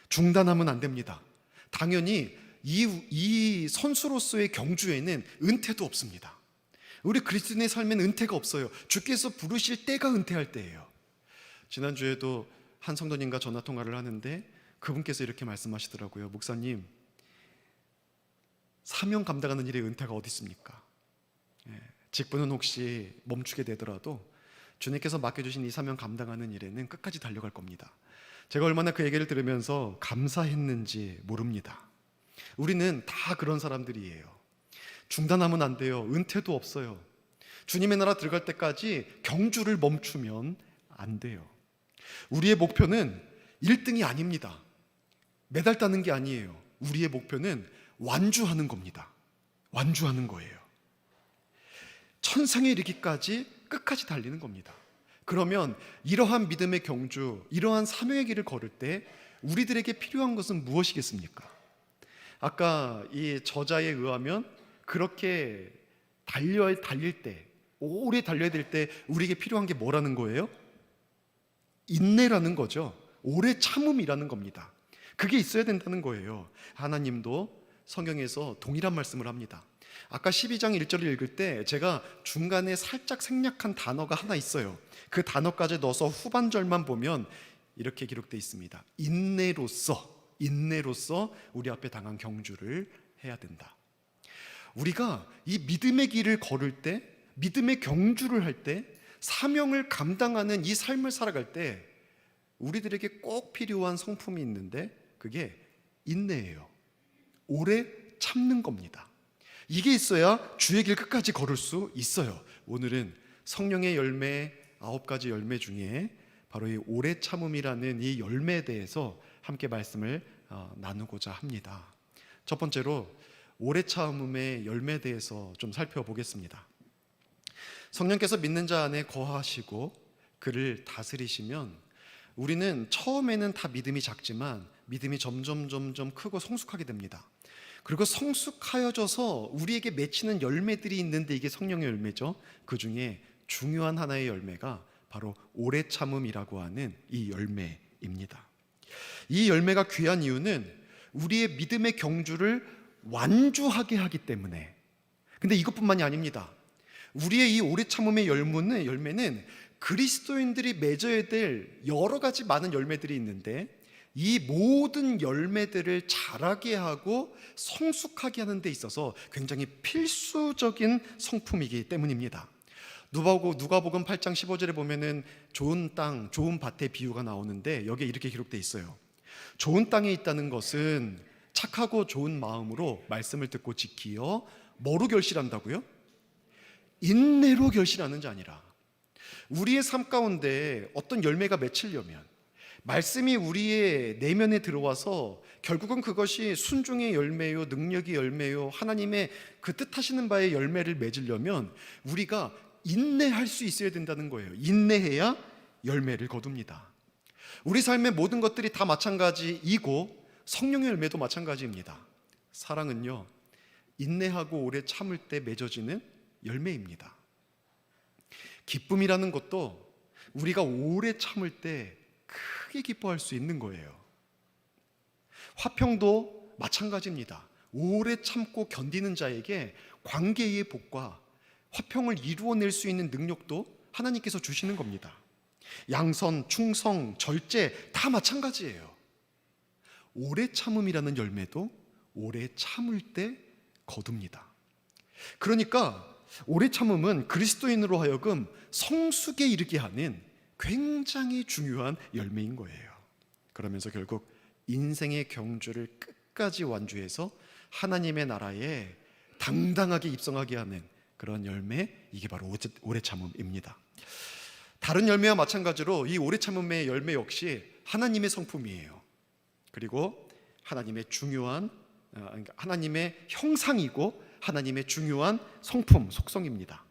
중단하면 안 됩니다. 당연히 이 선수로서의 경주에는 은퇴도 없습니다. 우리 그리스도인의 삶에는 은퇴가 없어요. 주께서 부르실 때가 은퇴할 때예요. 지난주에도 한 성도님과 전화 통화를 하는데 그분께서 이렇게 말씀하시더라고요. 목사님, 사명 감당하는 일에 은퇴가 어디 있습니까? 직분은 혹시 멈추게 되더라도 주님께서 맡겨주신 이 사명 감당하는 일에는 끝까지 달려갈 겁니다. 제가 얼마나 그 얘기를 들으면서 감사했는지 모릅니다. 우리는 다 그런 사람들이에요. 중단하면 안 돼요. 은퇴도 없어요. 주님의 나라 들어갈 때까지 경주를 멈추면 안 돼요. 우리의 목표는 1등이 아닙니다. 메달 따는 게 아니에요. 우리의 목표는 완주하는 겁니다. 완주하는 거예요. 천상에 이르기까지 끝까지 달리는 겁니다. 그러면 이러한 믿음의 경주, 이러한 사명의 길을 걸을 때 우리들에게 필요한 것은 무엇이겠습니까? 아까 이 저자에 의하면 그렇게 달릴 때, 오래 달려야 될 때 우리에게 필요한 게 뭐라는 거예요? 인내라는 거죠. 오래 참음이라는 겁니다. 그게 있어야 된다는 거예요. 하나님도 성경에서 동일한 말씀을 합니다. 아까 12장 1절을 읽을 때 제가 중간에 살짝 생략한 단어가 하나 있어요. 그 단어까지 넣어서 후반절만 보면 이렇게 기록되어 있습니다. 인내로서 우리 앞에 당한 경주를 해야 된다. 우리가 이 믿음의 길을 걸을 때, 믿음의 경주를 할 때, 사명을 감당하는 이 삶을 살아갈 때 우리들에게 꼭 필요한 성품이 있는데 그게 인내예요. 오래 참는 겁니다. 이게 있어야 주의 길 끝까지 걸을 수 있어요. 오늘은 성령의 열매 9가지 열매 중에 바로 이 오래 참음이라는 이 열매에 대해서 함께 말씀을 나누고자 합니다. 첫 번째로 오래 참음의 열매에 대해서 좀 살펴보겠습니다. 성령께서 믿는 자 안에 거하시고 그를 다스리시면 우리는 처음에는 다 믿음이 작지만 믿음이 점점 크고 성숙하게 됩니다. 그리고 성숙하여져서 우리에게 맺히는 열매들이 있는데 이게 성령의 열매죠. 그 중에 중요한 하나의 열매가 바로 오래 참음이라고 하는 이 열매입니다. 이 열매가 귀한 이유는 우리의 믿음의 경주를 완주하게 하기 때문에. 근데 이것뿐만이 아닙니다. 우리의 이 오래 참음의 열매는 그리스도인들이 맺어야 될 여러 가지 많은 열매들이 있는데 이 모든 열매들을 자라게 하고 성숙하게 하는 데 있어서 굉장히 필수적인 성품이기 때문입니다. 누가복음 8장 15절에 보면은 좋은 땅, 좋은 밭의 비유가 나오는데 여기에 이렇게 기록되어 있어요. 좋은 땅에 있다는 것은 착하고 좋은 마음으로 말씀을 듣고 지키어 뭐로 결실한다고요? 인내로 결실하는 자 아니라 우리의 삶 가운데 어떤 열매가 맺히려면 말씀이 우리의 내면에 들어와서 결국은 그것이 순종의 열매요, 능력의 열매요, 하나님의 그 뜻하시는 바의 열매를 맺으려면 우리가 인내할 수 있어야 된다는 거예요. 인내해야 열매를 거둡니다. 우리 삶의 모든 것들이 다 마찬가지이고 성령의 열매도 마찬가지입니다. 사랑은요, 인내하고 오래 참을 때 맺어지는 열매입니다. 기쁨이라는 것도 우리가 오래 참을 때 크게 기뻐할 수 있는 거예요. 화평도 마찬가지입니다. 오래 참고 견디는 자에게 관계의 복과 화평을 이루어낼 수 있는 능력도 하나님께서 주시는 겁니다. 양선, 충성, 절제 다 마찬가지예요. 오래 참음이라는 열매도 오래 참을 때 거둡니다. 그러니까 오래 참음은 그리스도인으로 하여금 성숙에 이르게 하는 굉장히 중요한 열매인 거예요. 그러면서 결국 인생의 경주를 끝까지 완주해서 하나님의 나라에 당당하게 입성하게 하는 그런 열매, 이게 바로 오래 참음입니다. 다른 열매와 마찬가지로 이 오래 참음의 열매 역시 하나님의 성품이에요. 그리고 하나님의 중요한 하나님의 형상이고 하나님의 중요한 성품, 속성입니다.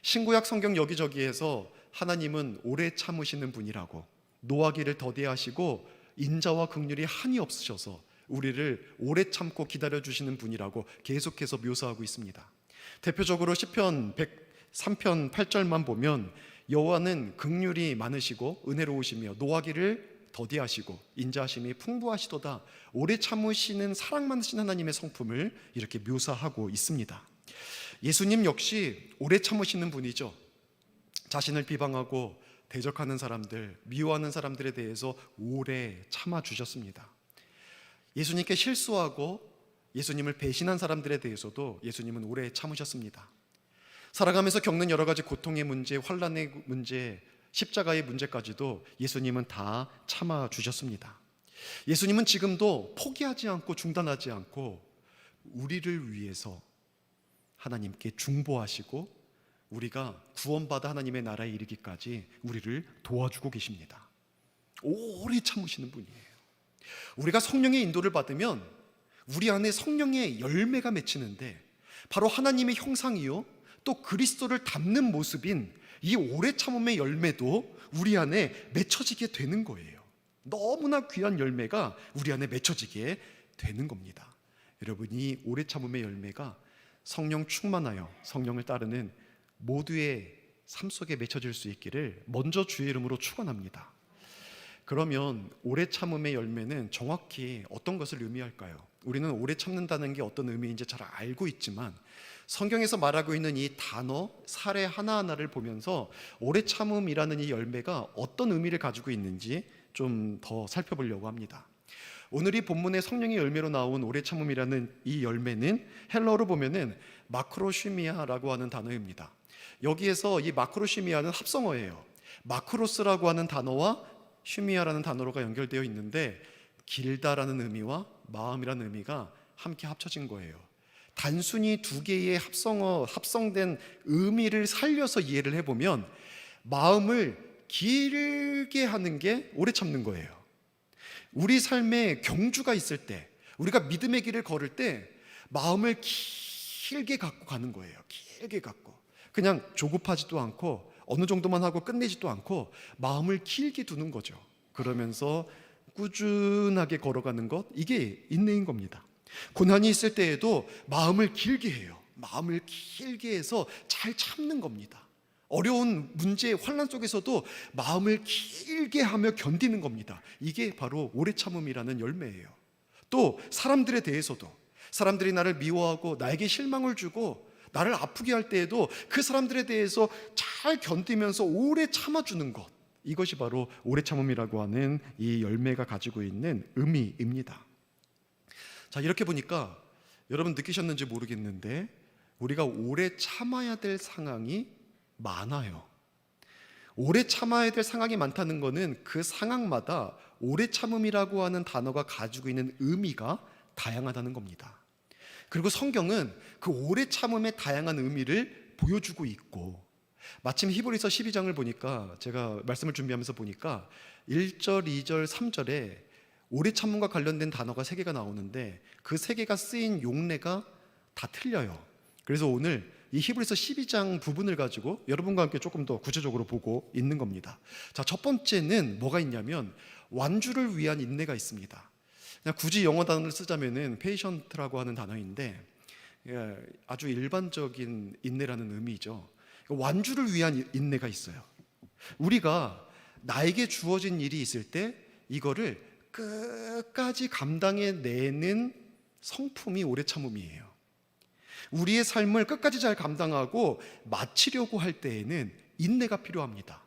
신구약 성경 여기저기에서 하나님은 오래 참으시는 분이라고, 노하기를 더디하시고 인자와 긍휼이 한이 없으셔서 우리를 오래 참고 기다려주시는 분이라고 계속해서 묘사하고 있습니다. 대표적으로 시편 103편 8절만 보면 여호와는 긍휼이 많으시고 은혜로우시며 노하기를 더디하시고 인자하심이 풍부하시도다, 오래 참으시는 사랑 많으신 하나님의 성품을 이렇게 묘사하고 있습니다. 예수님 역시 오래 참으시는 분이죠. 자신을 비방하고 대적하는 사람들, 미워하는 사람들에 대해서 오래 참아주셨습니다. 예수님께 실수하고 예수님을 배신한 사람들에 대해서도 예수님은 오래 참으셨습니다. 살아가면서 겪는 여러 가지 고통의 문제, 환난의 문제, 십자가의 문제까지도 예수님은 다 참아주셨습니다. 예수님은 지금도 포기하지 않고 중단하지 않고 우리를 위해서 하나님께 중보하시고 우리가 구원받아 하나님의 나라에 이르기까지 우리를 도와주고 계십니다. 오래 참으시는 분이에요. 우리가 성령의 인도를 받으면 우리 안에 성령의 열매가 맺히는데 바로 하나님의 형상이요 또 그리스도를 닮는 모습인 이 오래 참음의 열매도 우리 안에 맺혀지게 되는 거예요. 너무나 귀한 열매가 우리 안에 맺혀지게 되는 겁니다. 여러분이 오래 참음의 열매가 성령 충만하여 성령을 따르는 모두의 삶 속에 맺혀질 수 있기를 먼저 주의 이름으로 축원합니다. 그러면 오래 참음의 열매는 정확히 어떤 것을 의미할까요? 우리는 오래 참는다는 게 어떤 의미인지 잘 알고 있지만 성경에서 말하고 있는 이 단어, 사례 하나하나를 보면서 오래 참음이라는 이 열매가 어떤 의미를 가지고 있는지 좀 더 살펴보려고 합니다. 오늘 이 본문의 성령의 열매로 나온 오래 참음이라는 이 열매는 헬라어로 보면은 마크로시미아라고 하는 단어입니다. 여기에서 이 마크로시미아는 합성어예요. 마크로스라고 하는 단어와 슈미아라는 단어가 연결되어 있는데 길다라는 의미와 마음이라는 의미가 함께 합쳐진 거예요. 단순히 두 개의 합성된 의미를 살려서 이해를 해보면 마음을 길게 하는 게 오래 참는 거예요. 우리 삶에 경주가 있을 때, 우리가 믿음의 길을 걸을 때 마음을 길게 갖고 가는 거예요. 길게 갖고. 그냥 조급하지도 않고 어느 정도만 하고 끝내지도 않고 마음을 길게 두는 거죠. 그러면서 꾸준하게 걸어가는 것, 이게 인내인 겁니다. 고난이 있을 때에도 마음을 길게 해요. 마음을 길게 해서 잘 참는 겁니다. 어려운 문제, 환난 속에서도 마음을 길게 하며 견디는 겁니다. 이게 바로 오래 참음이라는 열매예요. 또 사람들에 대해서도 사람들이 나를 미워하고 나에게 실망을 주고 나를 아프게 할 때에도 그 사람들에 대해서 잘 견디면서 오래 참아주는 것, 이것이 바로 오래 참음이라고 하는 이 열매가 가지고 있는 의미입니다. 자, 이렇게 보니까 여러분 느끼셨는지 모르겠는데 우리가 오래 참아야 될 상황이 많아요. 오래 참아야 될 상황이 많다는 것은 그 상황마다 오래 참음이라고 하는 단어가 가지고 있는 의미가 다양하다는 겁니다. 그리고 성경은 그 오래 참음의 다양한 의미를 보여주고 있고, 마침 히브리서 12장을 보니까 제가 말씀을 준비하면서 보니까 1절, 2절, 3절에 오래 참음과 관련된 단어가 3개가 나오는데 그 3개가 쓰인 용례가 다 틀려요. 그래서 오늘 이 히브리서 12장 부분을 가지고 여러분과 함께 조금 더 구체적으로 보고 있는 겁니다. 자, 첫 번째는 뭐가 있냐면 완주를 위한 인내가 있습니다. 그냥 굳이 영어 단어를 쓰자면은 patient라고 하는 단어인데 아주 일반적인 인내라는 의미죠. 완주를 위한 인내가 있어요. 우리가 나에게 주어진 일이 있을 때 이거를 끝까지 감당해내는 성품이 오래 참음이에요. 우리의 삶을 끝까지 잘 감당하고 마치려고 할 때에는 인내가 필요합니다.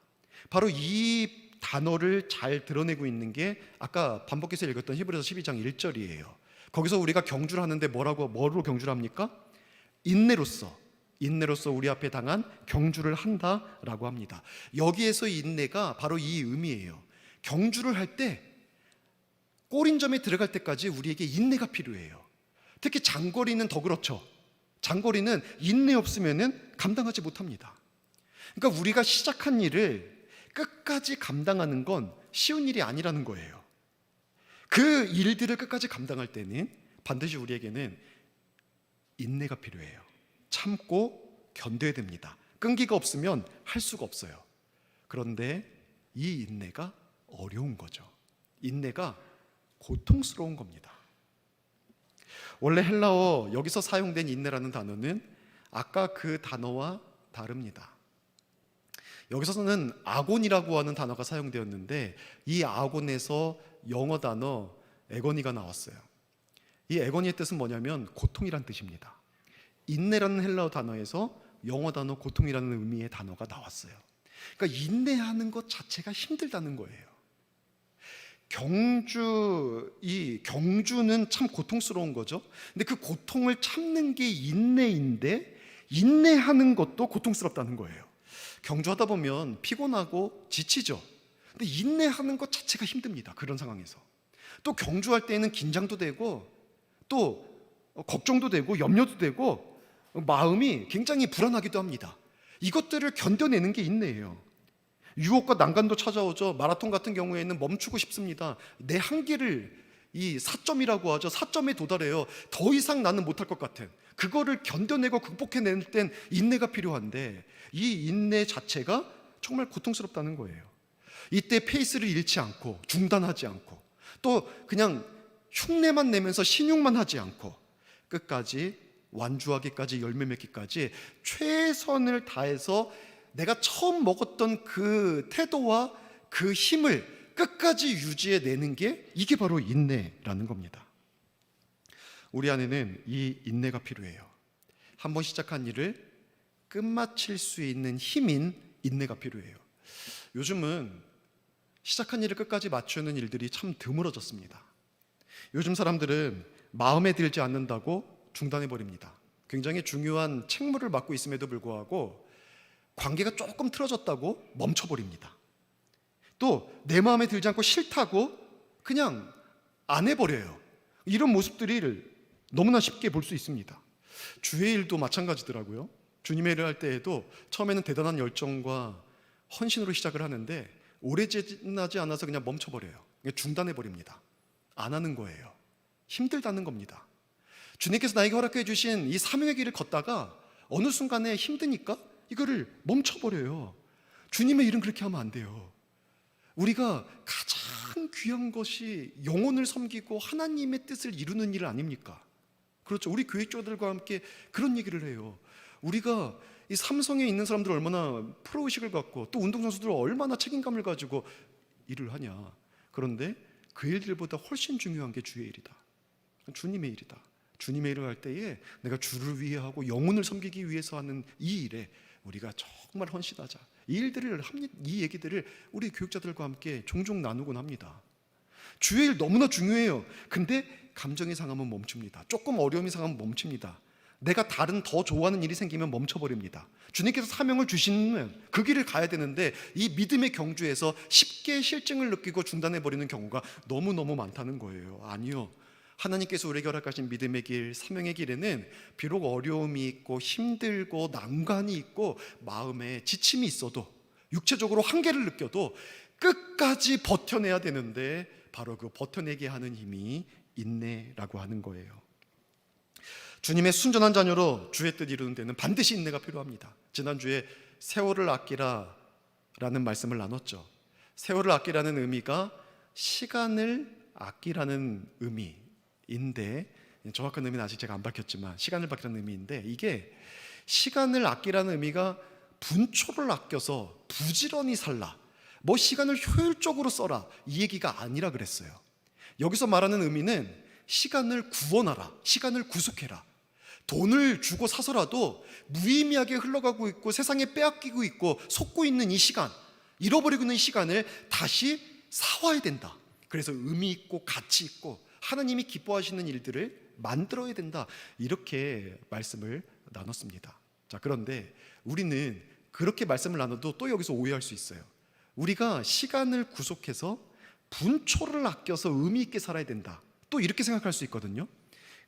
바로 이 단어를 잘 드러내고 있는 게 아까 반복해서 읽었던 히브리서 12장 1절이에요. 거기서 우리가 경주를 하는데 뭐로 경주를 합니까? 인내로서 우리 앞에 당한 경주를 한다라고 합니다. 여기에서 인내가 바로 이 의미예요. 경주를 할 때 꼬린점에 들어갈 때까지 우리에게 인내가 필요해요. 특히 장거리는 더 그렇죠. 장거리는 인내 없으면은 감당하지 못합니다. 그러니까 우리가 시작한 일을 끝까지 감당하는 건 쉬운 일이 아니라는 거예요. 그 일들을 끝까지 감당할 때는 반드시 우리에게는 인내가 필요해요. 참고 견뎌야 됩니다. 끈기가 없으면 할 수가 없어요. 그런데 이 인내가 어려운 거죠. 인내가 고통스러운 겁니다. 원래 헬라어 여기서 사용된 인내라는 단어는 아까 그 단어와 다릅니다. 여기서는 아곤이라고 하는 단어가 사용되었는데 이 아곤에서 영어 단어 에거니가 나왔어요. 이 에거니의 뜻은 뭐냐면 고통이란 뜻입니다. 인내라는 헬라어 단어에서 영어 단어 고통이라는 의미의 단어가 나왔어요. 그러니까 인내하는 것 자체가 힘들다는 거예요. 경주는 참 고통스러운 거죠. 근데 그 고통을 참는 게 인내인데 인내하는 것도 고통스럽다는 거예요. 경주하다 보면 피곤하고 지치죠. 근데 인내하는 것 자체가 힘듭니다. 그런 상황에서. 또 경주할 때는 긴장도 되고 또 걱정도 되고 염려도 되고 마음이 굉장히 불안하기도 합니다. 이것들을 견뎌내는 게 인내예요. 유혹과 난간도 찾아오죠. 마라톤 같은 경우에는 멈추고 싶습니다. 내 한계를, 이 4점이라고 하죠. 4점에 도달해요. 더 이상 나는 못할 것 같은, 그거를 견뎌내고 극복해낼 땐 인내가 필요한데, 이 인내 자체가 정말 고통스럽다는 거예요. 이때 페이스를 잃지 않고, 중단하지 않고, 또 그냥 흉내만 내면서 신용만 하지 않고 끝까지 완주하기까지, 열매 맺기까지 최선을 다해서 내가 처음 먹었던 그 태도와 그 힘을 끝까지 유지해내는 게, 이게 바로 인내라는 겁니다. 우리 안에는 이 인내가 필요해요. 한번 시작한 일을 끝마칠 수 있는 힘인 인내가 필요해요. 요즘은 시작한 일을 끝까지 맞추는 일들이 참 드물어졌습니다. 요즘 사람들은 마음에 들지 않는다고 중단해버립니다. 굉장히 중요한 책무를 맡고 있음에도 불구하고 관계가 조금 틀어졌다고 멈춰버립니다. 또 내 마음에 들지 않고 싫다고 그냥 안 해버려요. 이런 모습들을 너무나 쉽게 볼 수 있습니다. 주의 일도 마찬가지더라고요. 주님의 일을 할 때에도 처음에는 대단한 열정과 헌신으로 시작을 하는데 오래 지나지 않아서 그냥 멈춰버려요. 그냥 중단해버립니다. 안 하는 거예요. 힘들다는 겁니다. 주님께서 나에게 허락해 주신 이 사명의 길을 걷다가 어느 순간에 힘드니까 이거를 멈춰버려요. 주님의 일은 그렇게 하면 안 돼요. 우리가 가장 귀한 것이 영혼을 섬기고 하나님의 뜻을 이루는 일 아닙니까? 그렇죠. 우리 교육자들과 함께 그런 얘기를 해요. 우리가 이 삼성에 있는 사람들 얼마나 프로의식을 갖고, 또 운동선수들 얼마나 책임감을 가지고 일을 하냐. 그런데 그 일들보다 훨씬 중요한 게 주의 일이다. 주님의 일이다. 주님의 일을 할 때에 내가 주를 위해 하고 영혼을 섬기기 위해서 하는 이 일에 우리가 정말 헌신하자. 이 얘기들을 우리 교육자들과 함께 종종 나누곤 합니다. 주의 일 너무나 중요해요. 근데 감정이 상하면 멈춥니다. 조금 어려움이 상하면 멈춥니다. 내가 다른 더 좋아하는 일이 생기면 멈춰버립니다. 주님께서 사명을 주시면 그 길을 가야 되는데 이 믿음의 경주에서 쉽게 실증을 느끼고 중단해버리는 경우가 너무너무 많다는 거예요. 아니요. 하나님께서 우리에게 허락하신 믿음의 길, 사명의 길에는 비록 어려움이 있고 힘들고 난관이 있고 마음에 지침이 있어도, 육체적으로 한계를 느껴도 끝까지 버텨내야 되는데, 바로 그 버텨내게 하는 힘이 인내라고 하는 거예요. 주님의 순전한 자녀로 주의 뜻 이루는 데는 반드시 인내가 필요합니다. 지난주에 세월을 아끼라 라는 말씀을 나눴죠. 세월을 아끼라는 의미가 시간을 아끼라는 의미인데, 정확한 의미는 아직 제가 안 밝혔지만 시간을 아끼라는 의미인데, 이게 시간을 아끼라는 의미가 분초를 아껴서 부지런히 살라, 뭐 시간을 효율적으로 써라, 이 얘기가 아니라 그랬어요. 여기서 말하는 의미는 시간을 구원하라, 시간을 구속해라. 돈을 주고 사서라도 무의미하게 흘러가고 있고 세상에 빼앗기고 있고 속고 있는 이 시간, 잃어버리고 있는 시간을 다시 사와야 된다. 그래서 의미 있고 가치 있고 하나님이 기뻐하시는 일들을 만들어야 된다. 이렇게 말씀을 나눴습니다. 자, 그런데 우리는 그렇게 말씀을 나눠도 또 여기서 오해할 수 있어요. 우리가 시간을 구속해서 분초를 아껴서 의미 있게 살아야 된다, 또 이렇게 생각할 수 있거든요.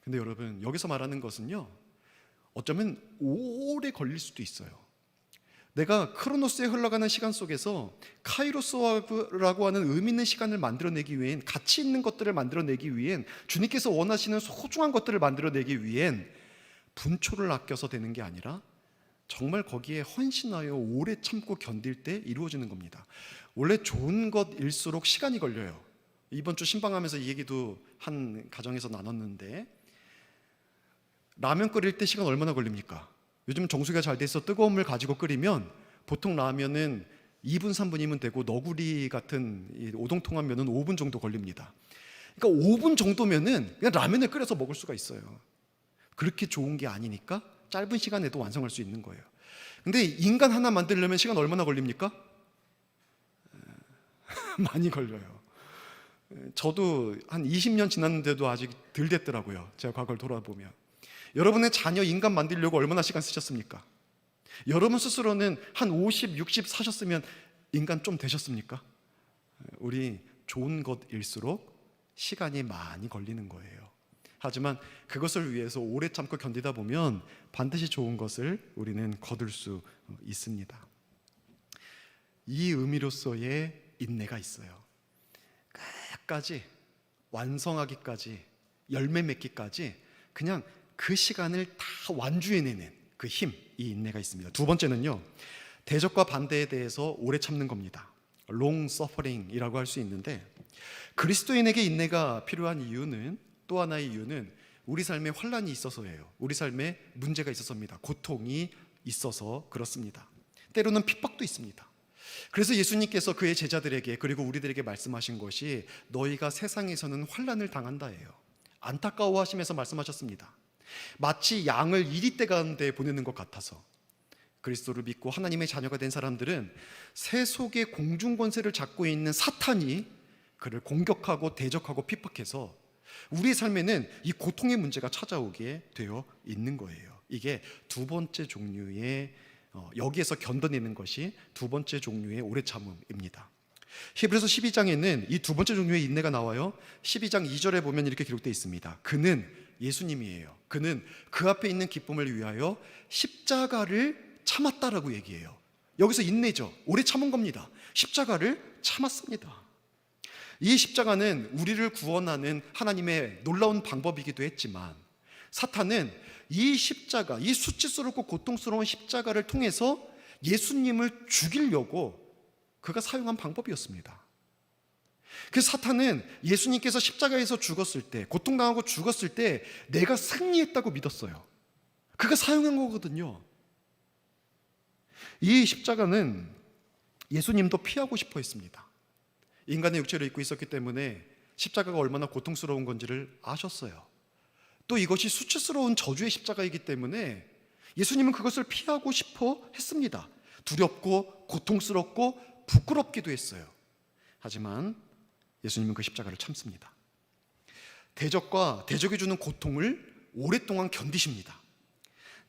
근데 여러분, 여기서 말하는 것은요, 어쩌면 오래 걸릴 수도 있어요. 내가 크로노스에 흘러가는 시간 속에서 카이로스라고 하는 의미 있는 시간을 만들어내기 위hen, 가치 있는 것들을 만들어내기 위hen, 주님께서 원하시는 소중한 것들을 만들어내기 위hen 분초를 아껴서 되는 게 아니라 정말 거기에 헌신하여 오래 참고 견딜 때 이루어지는 겁니다. 원래 좋은 것일수록 시간이 걸려요. 이번 주 신방하면서 이 얘기도 한 가정에서 나눴는데, 라면 끓일 때 시간 얼마나 걸립니까? 요즘 정수기가 잘 돼서 뜨거운 물 가지고 끓이면 보통 라면은 2분 3분이면 되고, 너구리 같은 이 오동통한 면은 5분 정도 걸립니다. 그러니까 5분 정도면은 그냥 라면을 끓여서 먹을 수가 있어요. 그렇게 좋은 게 아니니까 짧은 시간에도 완성할 수 있는 거예요. 근데 인간 하나 만들려면 시간 얼마나 걸립니까? 많이 걸려요. 저도 한 20년 지났는데도 아직 덜 됐더라고요. 제가 과거를 돌아보면. 여러분의 자녀 인간 만들려고 얼마나 시간 쓰셨습니까? 여러분 스스로는 한 50, 60 사셨으면 인간 좀 되셨습니까? 우리 좋은 것일수록 시간이 많이 걸리는 거예요. 하지만 그것을 위해서 오래 참고 견디다 보면 반드시 좋은 것을 우리는 거둘 수 있습니다. 이 의미로서의 인내가 있어요. 끝까지, 완성하기까지, 열매 맺기까지 그냥 그 시간을 다 완주해내는 그 힘, 이 인내가 있습니다. 두 번째는요, 대적과 반대에 대해서 오래 참는 겁니다. long suffering이라고 할 수 있는데, 그리스도인에게 인내가 필요한 이유는, 또 하나의 이유는 우리 삶에 환란이 있어서예요. 우리 삶에 문제가 있어서입니다. 고통이 있어서 그렇습니다. 때로는 핍박도 있습니다. 그래서 예수님께서 그의 제자들에게, 그리고 우리들에게 말씀하신 것이 너희가 세상에서는 환란을 당한다예요. 안타까워하시면서 말씀하셨습니다. 마치 양을 이리떼 가운데 보내는 것 같아서. 그리스도를 믿고 하나님의 자녀가 된 사람들은 세속의 공중권세를 잡고 있는 사탄이 그를 공격하고 대적하고 핍박해서 우리의 삶에는 이 고통의 문제가 찾아오게 되어 있는 거예요. 이게 두 번째 종류의, 여기에서 견뎌내는 것이 두 번째 종류의 오래 참음입니다. 히브리서 12장에는 이 두 번째 종류의 인내가 나와요. 12장 2절에 보면 이렇게 기록되어 있습니다. 그는, 예수님이에요. 그는 그 앞에 있는 기쁨을 위하여 십자가를 참았다라고 얘기해요. 여기서 인내죠. 오래 참은 겁니다. 십자가를 참았습니다. 이 십자가는 우리를 구원하는 하나님의 놀라운 방법이기도 했지만, 사탄은 이 십자가, 이 수치스럽고 고통스러운 십자가를 통해서 예수님을 죽이려고 그가 사용한 방법이었습니다. 그래서 사탄은 예수님께서 십자가에서 죽었을 때, 고통당하고 죽었을 때 내가 승리했다고 믿었어요. 그가 사용한 거거든요. 이 십자가는 예수님도 피하고 싶어 했습니다. 인간의 육체를 입고 있었기 때문에 십자가가 얼마나 고통스러운 건지를 아셨어요. 또 이것이 수치스러운 저주의 십자가이기 때문에 예수님은 그것을 피하고 싶어 했습니다. 두렵고 고통스럽고 부끄럽기도 했어요. 하지만 예수님은 그 십자가를 참습니다. 대적과 대적이 주는 고통을 오랫동안 견디십니다.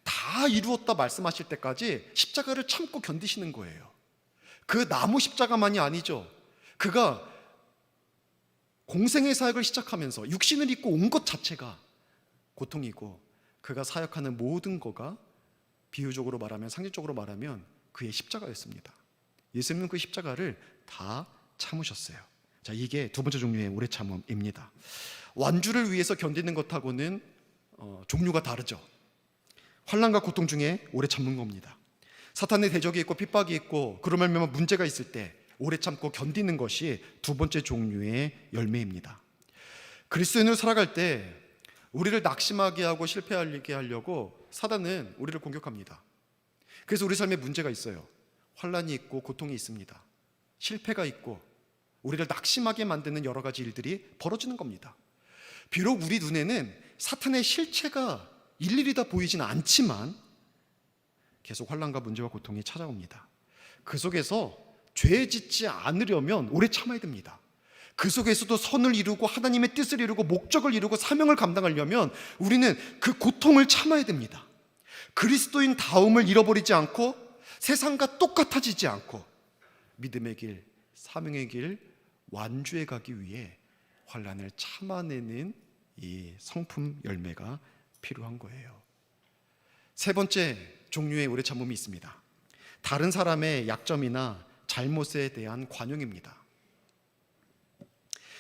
다 이루었다 말씀하실 때까지 십자가를 참고 견디시는 거예요. 그 나무 십자가만이 아니죠. 그가 공생의 사역을 시작하면서 육신을 입고 온 것 자체가 고통이고, 그가 사역하는 모든 거가 비유적으로 말하면, 상징적으로 말하면 그의 십자가였습니다. 예수님은 그 십자가를 다 참으셨어요. 자, 이게 두 번째 종류의 오래 참음입니다. 완주를 위해서 견디는 것하고는 종류가 다르죠. 환난과 고통 중에 오래 참는 겁니다. 사탄의 대적이 있고 핍박이 있고 그러면 문제가 있을 때 오래 참고 견디는 것이 두 번째 종류의 열매입니다. 그리스도인으로 살아갈 때 우리를 낙심하게 하고 실패하게 하려고 사단은 우리를 공격합니다. 그래서 우리 삶에 문제가 있어요. 환난이 있고 고통이 있습니다. 실패가 있고 우리를 낙심하게 만드는 여러 가지 일들이 벌어지는 겁니다. 비록 우리 눈에는 사탄의 실체가 일일이 다 보이지는 않지만 계속 환난과 문제와 고통이 찾아옵니다. 그 속에서 죄 짓지 않으려면 오래 참아야 됩니다. 그 속에서도 선을 이루고 하나님의 뜻을 이루고 목적을 이루고 사명을 감당하려면 우리는 그 고통을 참아야 됩니다. 그리스도인 다움을 잃어버리지 않고 세상과 똑같아지지 않고 믿음의 길, 사명의 길 완주해 가기 위해 환난을 참아내는 이 성품 열매가 필요한 거예요. 세 번째 종류의 오래 참음이 있습니다. 다른 사람의 약점이나 잘못에 대한 관용입니다.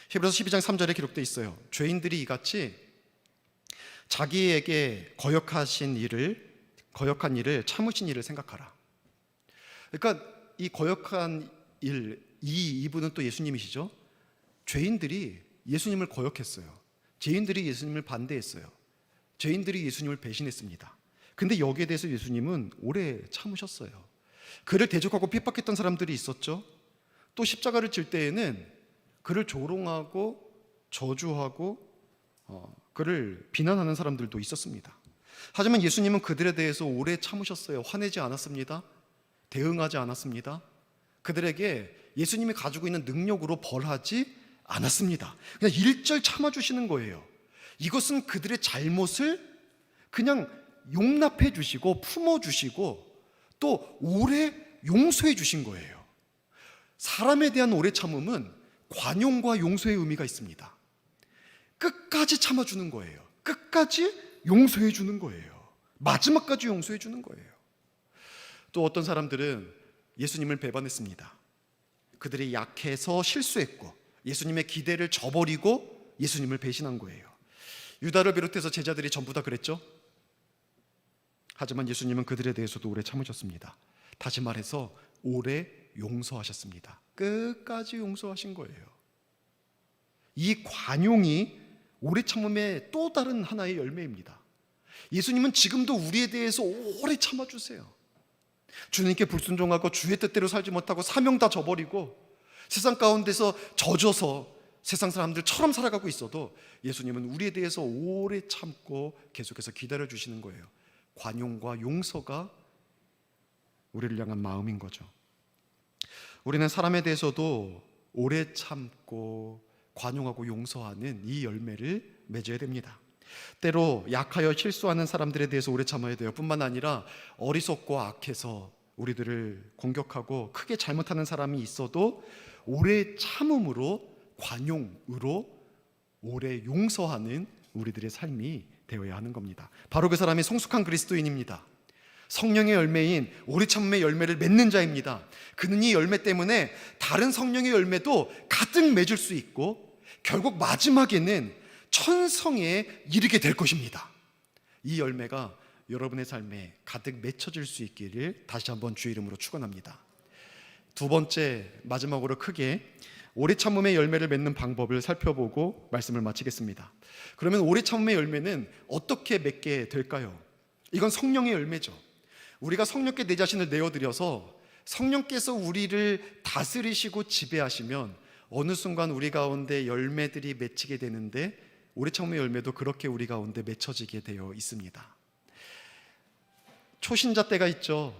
히브리서 12장 3절에 기록되어 있어요. 죄인들이 이같이 자기에게 거역한 일을 참으신 일을 생각하라. 그러니까 이 거역한 일, 이분은 또 예수님이시죠. 죄인들이 예수님을 거역했어요. 죄인들이 예수님을 반대했어요. 죄인들이 예수님을 배신했습니다. 근데 여기에 대해서 예수님은 오래 참으셨어요. 그를 대적하고 핍박했던 사람들이 있었죠. 또 십자가를 질 때에는 그를 조롱하고 저주하고 그를 비난하는 사람들도 있었습니다. 하지만 예수님은 그들에 대해서 오래 참으셨어요. 화내지 않았습니다. 대응하지 않았습니다. 그들에게 예수님이 가지고 있는 능력으로 벌하지 않았습니다. 그냥 일절 참아주시는 거예요. 이것은 그들의 잘못을 그냥 용납해 주시고 품어주시고 또 오래 용서해 주신 거예요. 사람에 대한 오래 참음은 관용과 용서의 의미가 있습니다. 끝까지 참아주는 거예요. 끝까지 용서해 주는 거예요. 마지막까지 용서해 주는 거예요. 또 어떤 사람들은 예수님을 배반했습니다. 그들이 약해서 실수했고 예수님의 기대를 저버리고 예수님을 배신한 거예요. 유다를 비롯해서 제자들이 전부 다 그랬죠. 하지만 예수님은 그들에 대해서도 오래 참으셨습니다. 다시 말해서 오래 용서하셨습니다. 끝까지 용서하신 거예요. 이 관용이 오래 참음의 또 다른 하나의 열매입니다. 예수님은 지금도 우리에 대해서 오래 참아주세요. 주님께 불순종하고 주의 뜻대로 살지 못하고 사명 다 저버리고 세상 가운데서 젖어서 세상 사람들처럼 살아가고 있어도 예수님은 우리에 대해서 오래 참고 계속해서 기다려주시는 거예요. 관용과 용서가 우리를 향한 마음인 거죠. 우리는 사람에 대해서도 오래 참고 관용하고 용서하는 이 열매를 맺어야 됩니다. 때로 약하여 실수하는 사람들에 대해서 오래 참아야 돼요. 뿐만 아니라 어리석고 악해서 우리들을 공격하고 크게 잘못하는 사람이 있어도 오래 참음으로, 관용으로 오래 용서하는 우리들의 삶이 되어야 하는 겁니다. 바로 그 사람이 성숙한 그리스도인입니다. 성령의 열매인 오래 참음의 열매를 맺는 자입니다. 그는 이 열매 때문에 다른 성령의 열매도 가득 맺을 수 있고 결국 마지막에는 천성에 이르게 될 것입니다. 이 열매가 여러분의 삶에 가득 맺혀질 수 있기를 다시 한번 주의 이름으로 축원합니다. 두 번째, 마지막으로 크게 오래 참음의 열매를 맺는 방법을 살펴보고 말씀을 마치겠습니다. 그러면 오래 참음의 열매는 어떻게 맺게 될까요? 이건 성령의 열매죠. 우리가 성령께 내 자신을 내어드려서 성령께서 우리를 다스리시고 지배하시면 어느 순간 우리 가운데 열매들이 맺히게 되는데 오래 참음의 열매도 그렇게 우리 가운데 맺혀지게 되어 있습니다. 초신자 때가 있죠.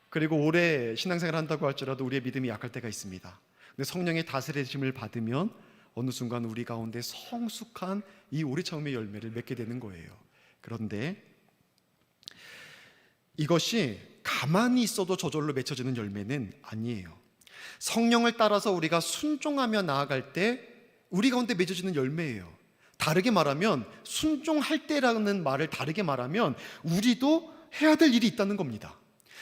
그리고 오래 신앙생활을 한다고 할지라도 우리의 믿음이 약할 때가 있습니다. 근데 성령의 다스리심을 받으면 어느 순간 우리 가운데 성숙한 이 오래 참음의 열매를 맺게 되는 거예요. 그런데 이것이 가만히 있어도 저절로 맺혀지는 열매는 아니에요. 성령을 따라서 우리가 순종하며 나아갈 때 우리 가운데 맺어지는 열매예요. 다르게 말하면 순종할 때라는 말을 다르게 말하면 우리도 해야 될 일이 있다는 겁니다.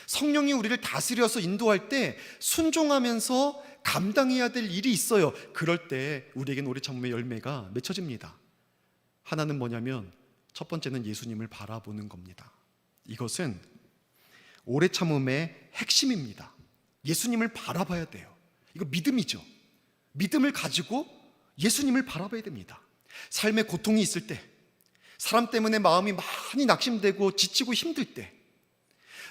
성령이 우리를 다스려서 인도할 때 순종하면서 감당해야 될 일이 있어요. 그럴 때 우리에겐 오래 참음의 열매가 맺혀집니다. 하나는 뭐냐면 첫 번째는 예수님을 바라보는 겁니다. 이것은 오래 참음의 핵심입니다. 예수님을 바라봐야 돼요. 이거 믿음이죠. 믿음을 가지고 예수님을 바라봐야 됩니다. 삶의 고통이 있을 때, 사람 때문에 마음이 많이 낙심되고 지치고 힘들 때,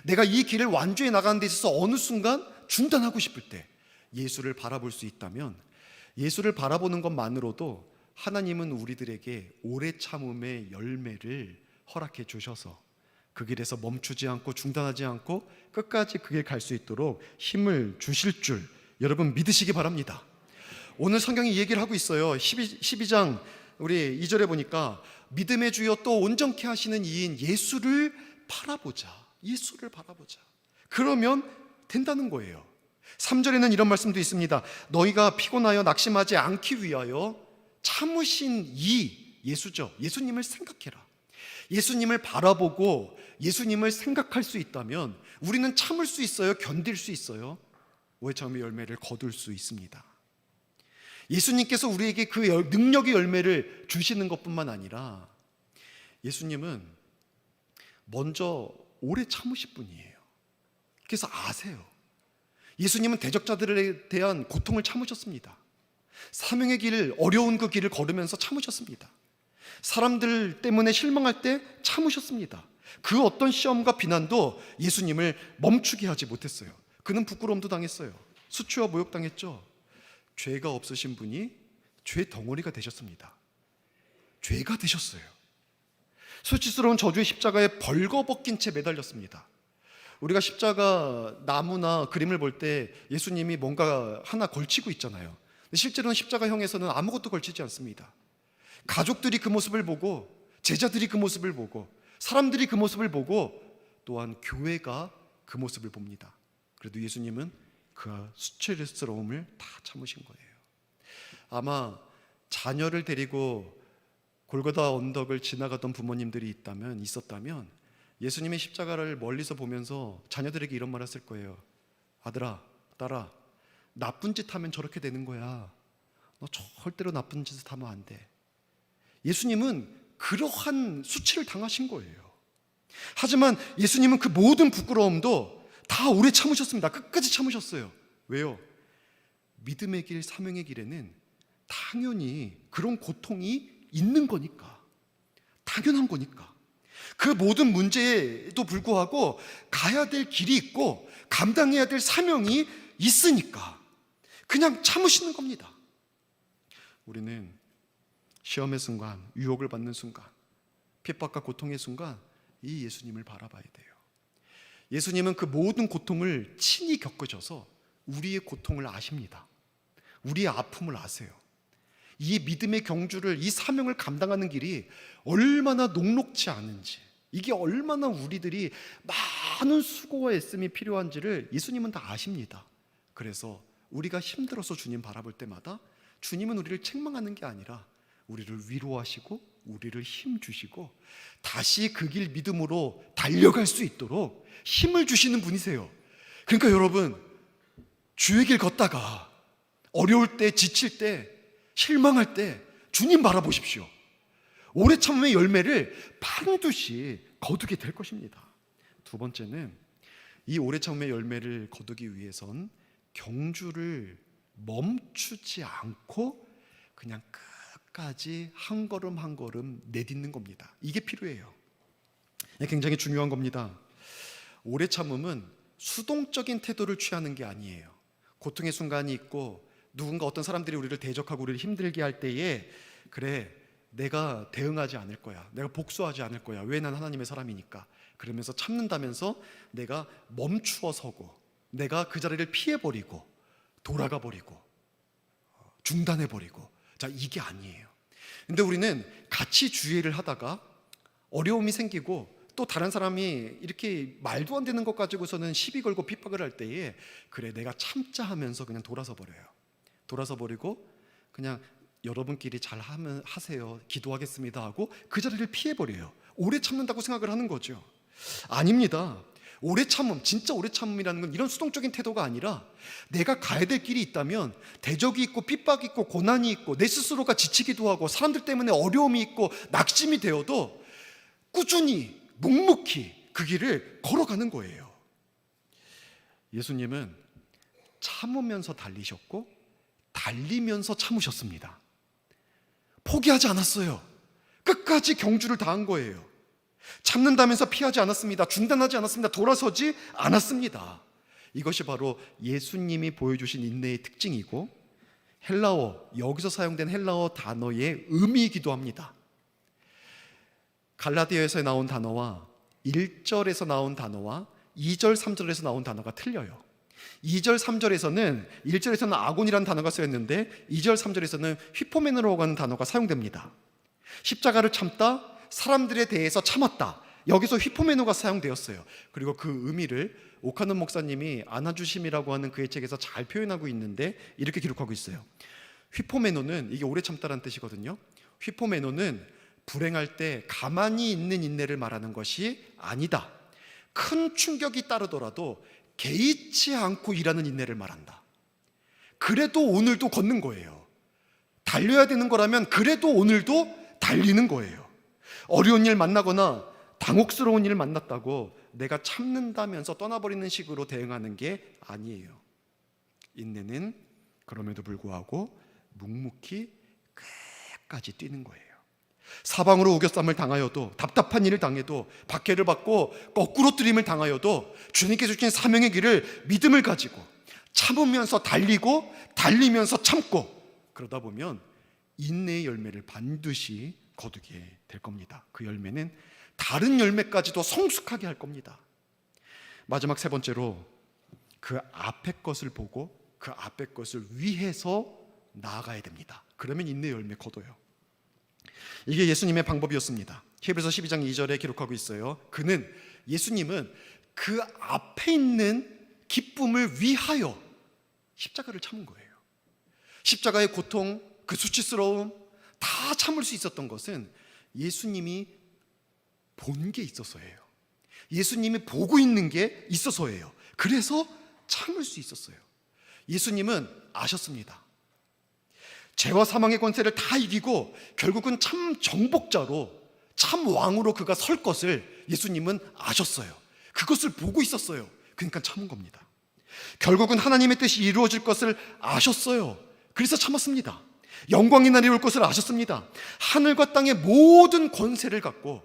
내가 이 길을 완주해 나가는 데 있어서 어느 순간 중단하고 싶을 때 예수를 바라볼 수 있다면, 예수를 바라보는 것만으로도 하나님은 우리들에게 오래 참음의 열매를 허락해 주셔서 그 길에서 멈추지 않고 중단하지 않고 끝까지 그 길 갈 수 있도록 힘을 주실 줄 여러분 믿으시기 바랍니다. 오늘 성경이 이 얘기를 하고 있어요. 12장 우리 2절에 보니까 믿음의 주여 또 온전케 하시는 이인 예수를 바라보자. 예수를 바라보자. 그러면 된다는 거예요. 3절에는 이런 말씀도 있습니다. 너희가 피곤하여 낙심하지 않기 위하여 참으신 이 예수죠. 예수님을 생각해라. 예수님을 바라보고 예수님을 생각할 수 있다면 우리는 참을 수 있어요. 견딜 수 있어요. 오래 참음의 열매를 거둘 수 있습니다. 예수님께서 우리에게 그 능력의 열매를 주시는 것뿐만 아니라 예수님은 먼저 오래 참으실 분이에요. 그래서 아세요. 예수님은 대적자들에 대한 고통을 참으셨습니다. 사명의 길을, 어려운 그 길을 걸으면서 참으셨습니다. 사람들 때문에 실망할 때 참으셨습니다. 그 어떤 시험과 비난도 예수님을 멈추게 하지 못했어요. 그는 부끄러움도 당했어요. 수치와 모욕당했죠. 죄가 없으신 분이 죄 덩어리가 되셨습니다. 죄가 되셨어요. 수치스러운 저주의 십자가에 벌거벗긴 채 매달렸습니다. 우리가 십자가 나무나 그림을 볼 때 예수님이 뭔가 하나 걸치고 있잖아요. 실제로는 십자가형에서는 아무것도 걸치지 않습니다. 가족들이 그 모습을 보고, 제자들이 그 모습을 보고, 사람들이 그 모습을 보고, 또한 교회가 그 모습을 봅니다. 그래도 예수님은 그 수치스러움을 다 참으신 거예요. 아마 자녀를 데리고 골고다 언덕을 지나가던 부모님들이 있었다면 예수님의 십자가를 멀리서 보면서 자녀들에게 이런 말 했을 거예요. 아들아, 딸아, 나쁜 짓 하면 저렇게 되는 거야. 너 절대로 나쁜 짓을 하면 안 돼. 예수님은 그러한 수치를 당하신 거예요. 하지만 예수님은 그 모든 부끄러움도 다 오래 참으셨습니다. 끝까지 참으셨어요. 왜요? 믿음의 길, 사명의 길에는 당연히 그런 고통이 있는 거니까. 당연한 거니까. 그 모든 문제에도 불구하고 가야 될 길이 있고 감당해야 될 사명이 있으니까 그냥 참으시는 겁니다. 우리는 시험의 순간, 유혹을 받는 순간, 핍박과 고통의 순간 이 예수님을 바라봐야 돼요. 예수님은 그 모든 고통을 친히 겪으셔서 우리의 고통을 아십니다. 우리의 아픔을 아세요. 이 믿음의 경주를, 이 사명을 감당하는 길이 얼마나 녹록지 않은지, 이게 얼마나 우리들이 많은 수고와 애씀이 필요한지를 예수님은 다 아십니다. 그래서 우리가 힘들어서 주님 바라볼 때마다 주님은 우리를 책망하는 게 아니라 우리를 위로하시고 우리를 힘 주시고 다시 그 길 믿음으로 달려갈 수 있도록 힘을 주시는 분이세요. 그러니까 여러분, 주의 길 걷다가 어려울 때, 지칠 때, 실망할 때 주님 바라보십시오. 오래 참음의 열매를 반드시 거두게 될 것입니다. 두 번째는 이 오래 참음의 열매를 거두기 위해선 경주를 멈추지 않고 그냥 끝까지 한 걸음 한 걸음 내딛는 겁니다. 이게 필요해요. 굉장히 중요한 겁니다. 오래 참음은 수동적인 태도를 취하는 게 아니에요. 고통의 순간이 있고 누군가 어떤 사람들이 우리를 대적하고 우리를 힘들게 할 때에 그래, 내가 대응하지 않을 거야. 내가 복수하지 않을 거야. 왜? 난 하나님의 사람이니까. 그러면서 참는다면서 내가 멈추어 서고 내가 그 자리를 피해버리고 돌아가 버리고 중단해 버리고, 자, 이게 아니에요. 근데 우리는 같이 주의를 하다가 어려움이 생기고 또 다른 사람이 이렇게 말도 안 되는 것 가지고서는 시비 걸고 핍박을 할 때에 그래, 내가 참자 하면서 그냥 돌아서 버려요. 돌아서 버리고 그냥 여러분끼리 잘 하세요, 기도하겠습니다 하고 그 자리를 피해버려요. 오래 참는다고 생각을 하는 거죠. 아닙니다. 오래 참음, 진짜 오래 참음이라는 건 이런 수동적인 태도가 아니라 내가 가야 될 길이 있다면 대적이 있고 핍박이 있고 고난이 있고 내 스스로가 지치기도 하고 사람들 때문에 어려움이 있고 낙심이 되어도 꾸준히 묵묵히 그 길을 걸어가는 거예요. 예수님은 참으면서 달리셨고 달리면서 참으셨습니다. 포기하지 않았어요. 끝까지 경주를 다한 거예요. 참는다면서 피하지 않았습니다. 중단하지 않았습니다. 돌아서지 않았습니다. 이것이 바로 예수님이 보여주신 인내의 특징이고 헬라어, 여기서 사용된 헬라어 단어의 의미이기도 합니다. 갈라디아에서 나온 단어와 1절에서 나온 단어와 2절, 3절에서 나온 단어가 틀려요. 2절, 3절에서는 1절에서는 아곤이라는 단어가 쓰였는데 2절, 3절에서는 휘포메노라고 하는 단어가 사용됩니다. 십자가를 참다, 사람들에 대해서 참았다. 여기서 휘포메노가 사용되었어요. 그리고 그 의미를 오카논 목사님이 안아주심이라고 하는 그의 책에서 잘 표현하고 있는데 이렇게 기록하고 있어요. 휘포메노는, 이게 오래 참다라는 뜻이거든요. 휘포메노는 불행할 때 가만히 있는 인내를 말하는 것이 아니다. 큰 충격이 따르더라도 개의치 않고 일하는 인내를 말한다. 그래도 오늘도 걷는 거예요. 달려야 되는 거라면 그래도 오늘도 달리는 거예요. 어려운 일 만나거나 당혹스러운 일을 만났다고 내가 참는다면서 떠나버리는 식으로 대응하는 게 아니에요. 인내는 그럼에도 불구하고 묵묵히 끝까지 뛰는 거예요. 사방으로 우겨쌈을 당하여도, 답답한 일을 당해도, 박해를 받고 거꾸로 뜨림을 당하여도 주님께서 주신 사명의 길을 믿음을 가지고 참으면서 달리고 달리면서 참고 그러다 보면 인내의 열매를 반드시 거두게 될 겁니다. 그 열매는 다른 열매까지도 성숙하게 할 겁니다. 마지막 세 번째로 그 앞에 것을 보고 그 앞에 것을 위해서 나아가야 됩니다. 그러면 인내의 열매 거둬요. 이게 예수님의 방법이었습니다. 히브리서 12장 2절에 기록하고 있어요. 예수님은 그 앞에 있는 기쁨을 위하여 십자가를 참은 거예요. 십자가의 고통, 그 수치스러움 다 참을 수 있었던 것은 예수님이 본 게 있어서예요. 예수님이 보고 있는 게 있어서예요. 그래서 참을 수 있었어요. 예수님은 아셨습니다. 죄와 사망의 권세를 다 이기고 결국은 참 정복자로, 참 왕으로 그가 설 것을 예수님은 아셨어요. 그것을 보고 있었어요. 그러니까 참은 겁니다. 결국은 하나님의 뜻이 이루어질 것을 아셨어요. 그래서 참았습니다. 영광이 날이 올 것을 아셨습니다. 하늘과 땅의 모든 권세를 갖고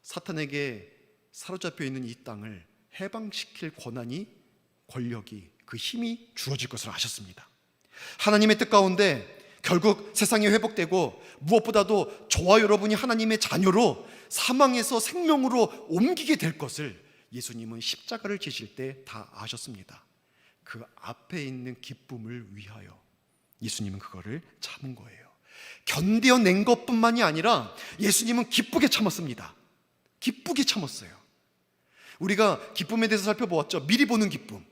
사탄에게 사로잡혀 있는 이 땅을 해방시킬 권한이, 권력이, 그 힘이 주어질 것을 아셨습니다. 하나님의 뜻 가운데 결국 세상이 회복되고 무엇보다도 저와 여러분이 하나님의 자녀로 사망에서 생명으로 옮기게 될 것을 예수님은 십자가를 지실 때 다 아셨습니다. 그 앞에 있는 기쁨을 위하여 예수님은 그거를 참은 거예요. 견뎌낸 것뿐만이 아니라 예수님은 기쁘게 참았습니다. 기쁘게 참았어요. 우리가 기쁨에 대해서 살펴보았죠. 미리 보는 기쁨.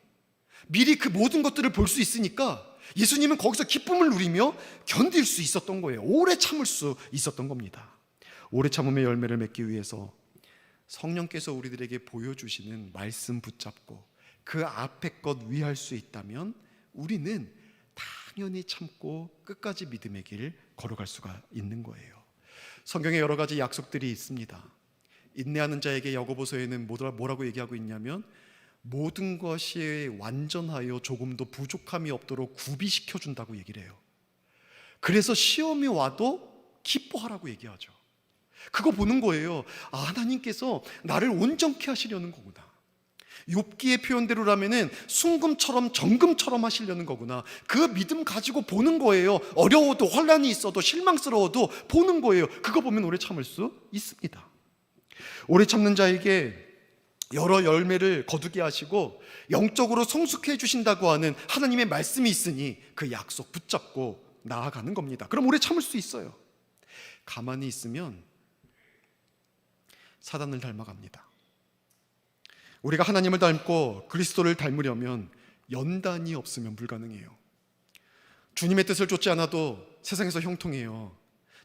미리 그 모든 것들을 볼 수 있으니까 예수님은 거기서 기쁨을 누리며 견딜 수 있었던 거예요. 오래 참을 수 있었던 겁니다. 오래 참음의 열매를 맺기 위해서 성령께서 우리들에게 보여주시는 말씀 붙잡고 그 앞에 것 위할 수 있다면 우리는 당연히 참고 끝까지 믿음의 길 걸어갈 수가 있는 거예요. 성경에 여러 가지 약속들이 있습니다. 인내하는 자에게 야고보서에는 뭐라고 얘기하고 있냐면 모든 것이 완전하여 조금도 부족함이 없도록 구비시켜 준다고 얘기를 해요. 그래서 시험이 와도 기뻐하라고 얘기하죠. 그거 보는 거예요. 아, 하나님께서 나를 온전케 하시려는 거구나. 욥기의 표현대로라면은 순금처럼 정금처럼 하시려는 거구나. 그 믿음 가지고 보는 거예요. 어려워도, 환난이 있어도, 실망스러워도 보는 거예요. 그거 보면 오래 참을 수 있습니다. 오래 참는 자에게 여러 열매를 거두게 하시고 영적으로 성숙해 주신다고 하는 하나님의 말씀이 있으니 그 약속 붙잡고 나아가는 겁니다. 그럼 오래 참을 수 있어요. 가만히 있으면 사단을 닮아갑니다. 우리가 하나님을 닮고 그리스도를 닮으려면 연단이 없으면 불가능해요. 주님의 뜻을 좇지 않아도 세상에서 형통해요.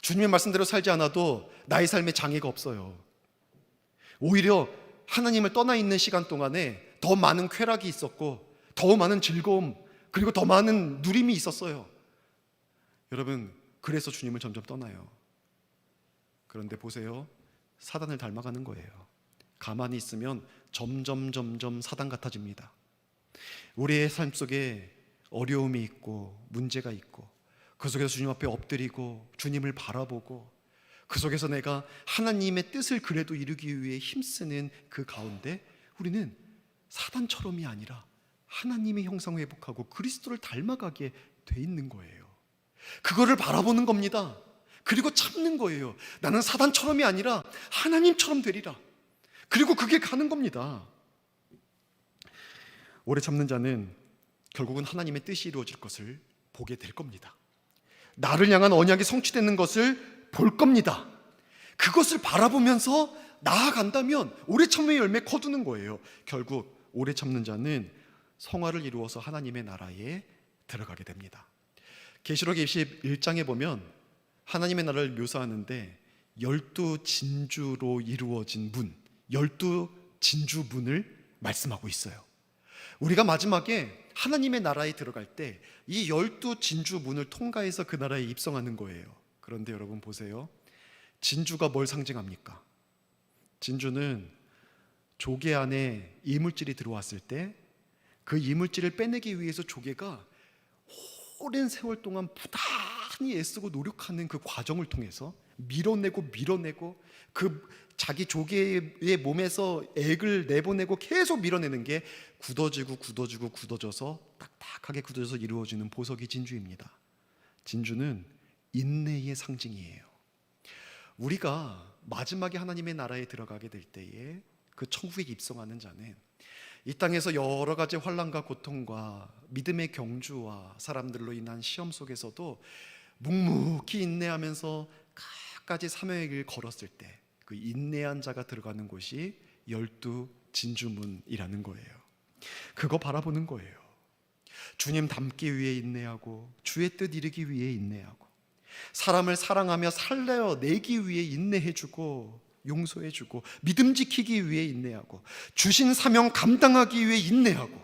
주님의 말씀대로 살지 않아도 나의 삶에 장애가 없어요. 오히려 하나님을 떠나 있는 시간 동안에 더 많은 쾌락이 있었고 더 많은 즐거움, 그리고 더 많은 누림이 있었어요. 여러분, 그래서 주님을 점점 떠나요. 그런데 보세요, 사단을 닮아가는 거예요. 가만히 있으면 점점 사단 같아집니다. 우리의 삶 속에 어려움이 있고 문제가 있고 그 속에서 주님 앞에 엎드리고 주님을 바라보고 그 속에서 내가 하나님의 뜻을 그래도 이루기 위해 힘쓰는 그 가운데 우리는 사단처럼이 아니라 하나님의 형상을 회복하고 그리스도를 닮아가게 돼 있는 거예요. 그거를 바라보는 겁니다. 그리고 참는 거예요. 나는 사단처럼이 아니라 하나님처럼 되리라. 그리고 그게 가는 겁니다. 오래 참는 자는 결국은 하나님의 뜻이 이루어질 것을 보게 될 겁니다. 나를 향한 언약이 성취되는 것을 볼 겁니다. 그것을 바라보면서 나아간다면 오래 참음의 열매 거두는 거예요. 결국 오래 참는 자는 성화를 이루어서 하나님의 나라에 들어가게 됩니다. 계시록 21장에 보면 하나님의 나라를 묘사하는데 12진주로 이루어진 문, 12진주 문을 말씀하고 있어요. 우리가 마지막에 하나님의 나라에 들어갈 때 이 12진주 문을 통과해서 그 나라에 입성하는 거예요. 그런데 여러분 보세요. 진주가 뭘 상징합니까? 진주는 조개 안에 이물질이 들어왔을 때 그 이물질을 빼내기 위해서 조개가 오랜 세월 동안 부단히 애쓰고 노력하는 그 과정을 통해서 밀어내고 그 자기 조개의 몸에서 액을 내보내고 계속 밀어내는 게 굳어져서 딱딱하게 굳어져서 이루어지는 보석이 진주입니다. 진주는 인내의 상징이에요. 우리가 마지막에 하나님의 나라에 들어가게 될 때에 그 천국에 입성하는 자는 이 땅에서 여러 가지 환난과 고통과 믿음의 경주와 사람들로 인한 시험 속에서도 묵묵히 인내하면서 끝까지 사명의 길 걸었을 때 그 인내한 자가 들어가는 곳이 12진주문이라는 거예요. 그거 바라보는 거예요. 주님 닮기 위해 인내하고 주의 뜻 이루기 위해 인내하고 사람을 사랑하며 살려내기 위해 인내해주고 용서해주고 믿음 지키기 위해 인내하고 주신 사명 감당하기 위해 인내하고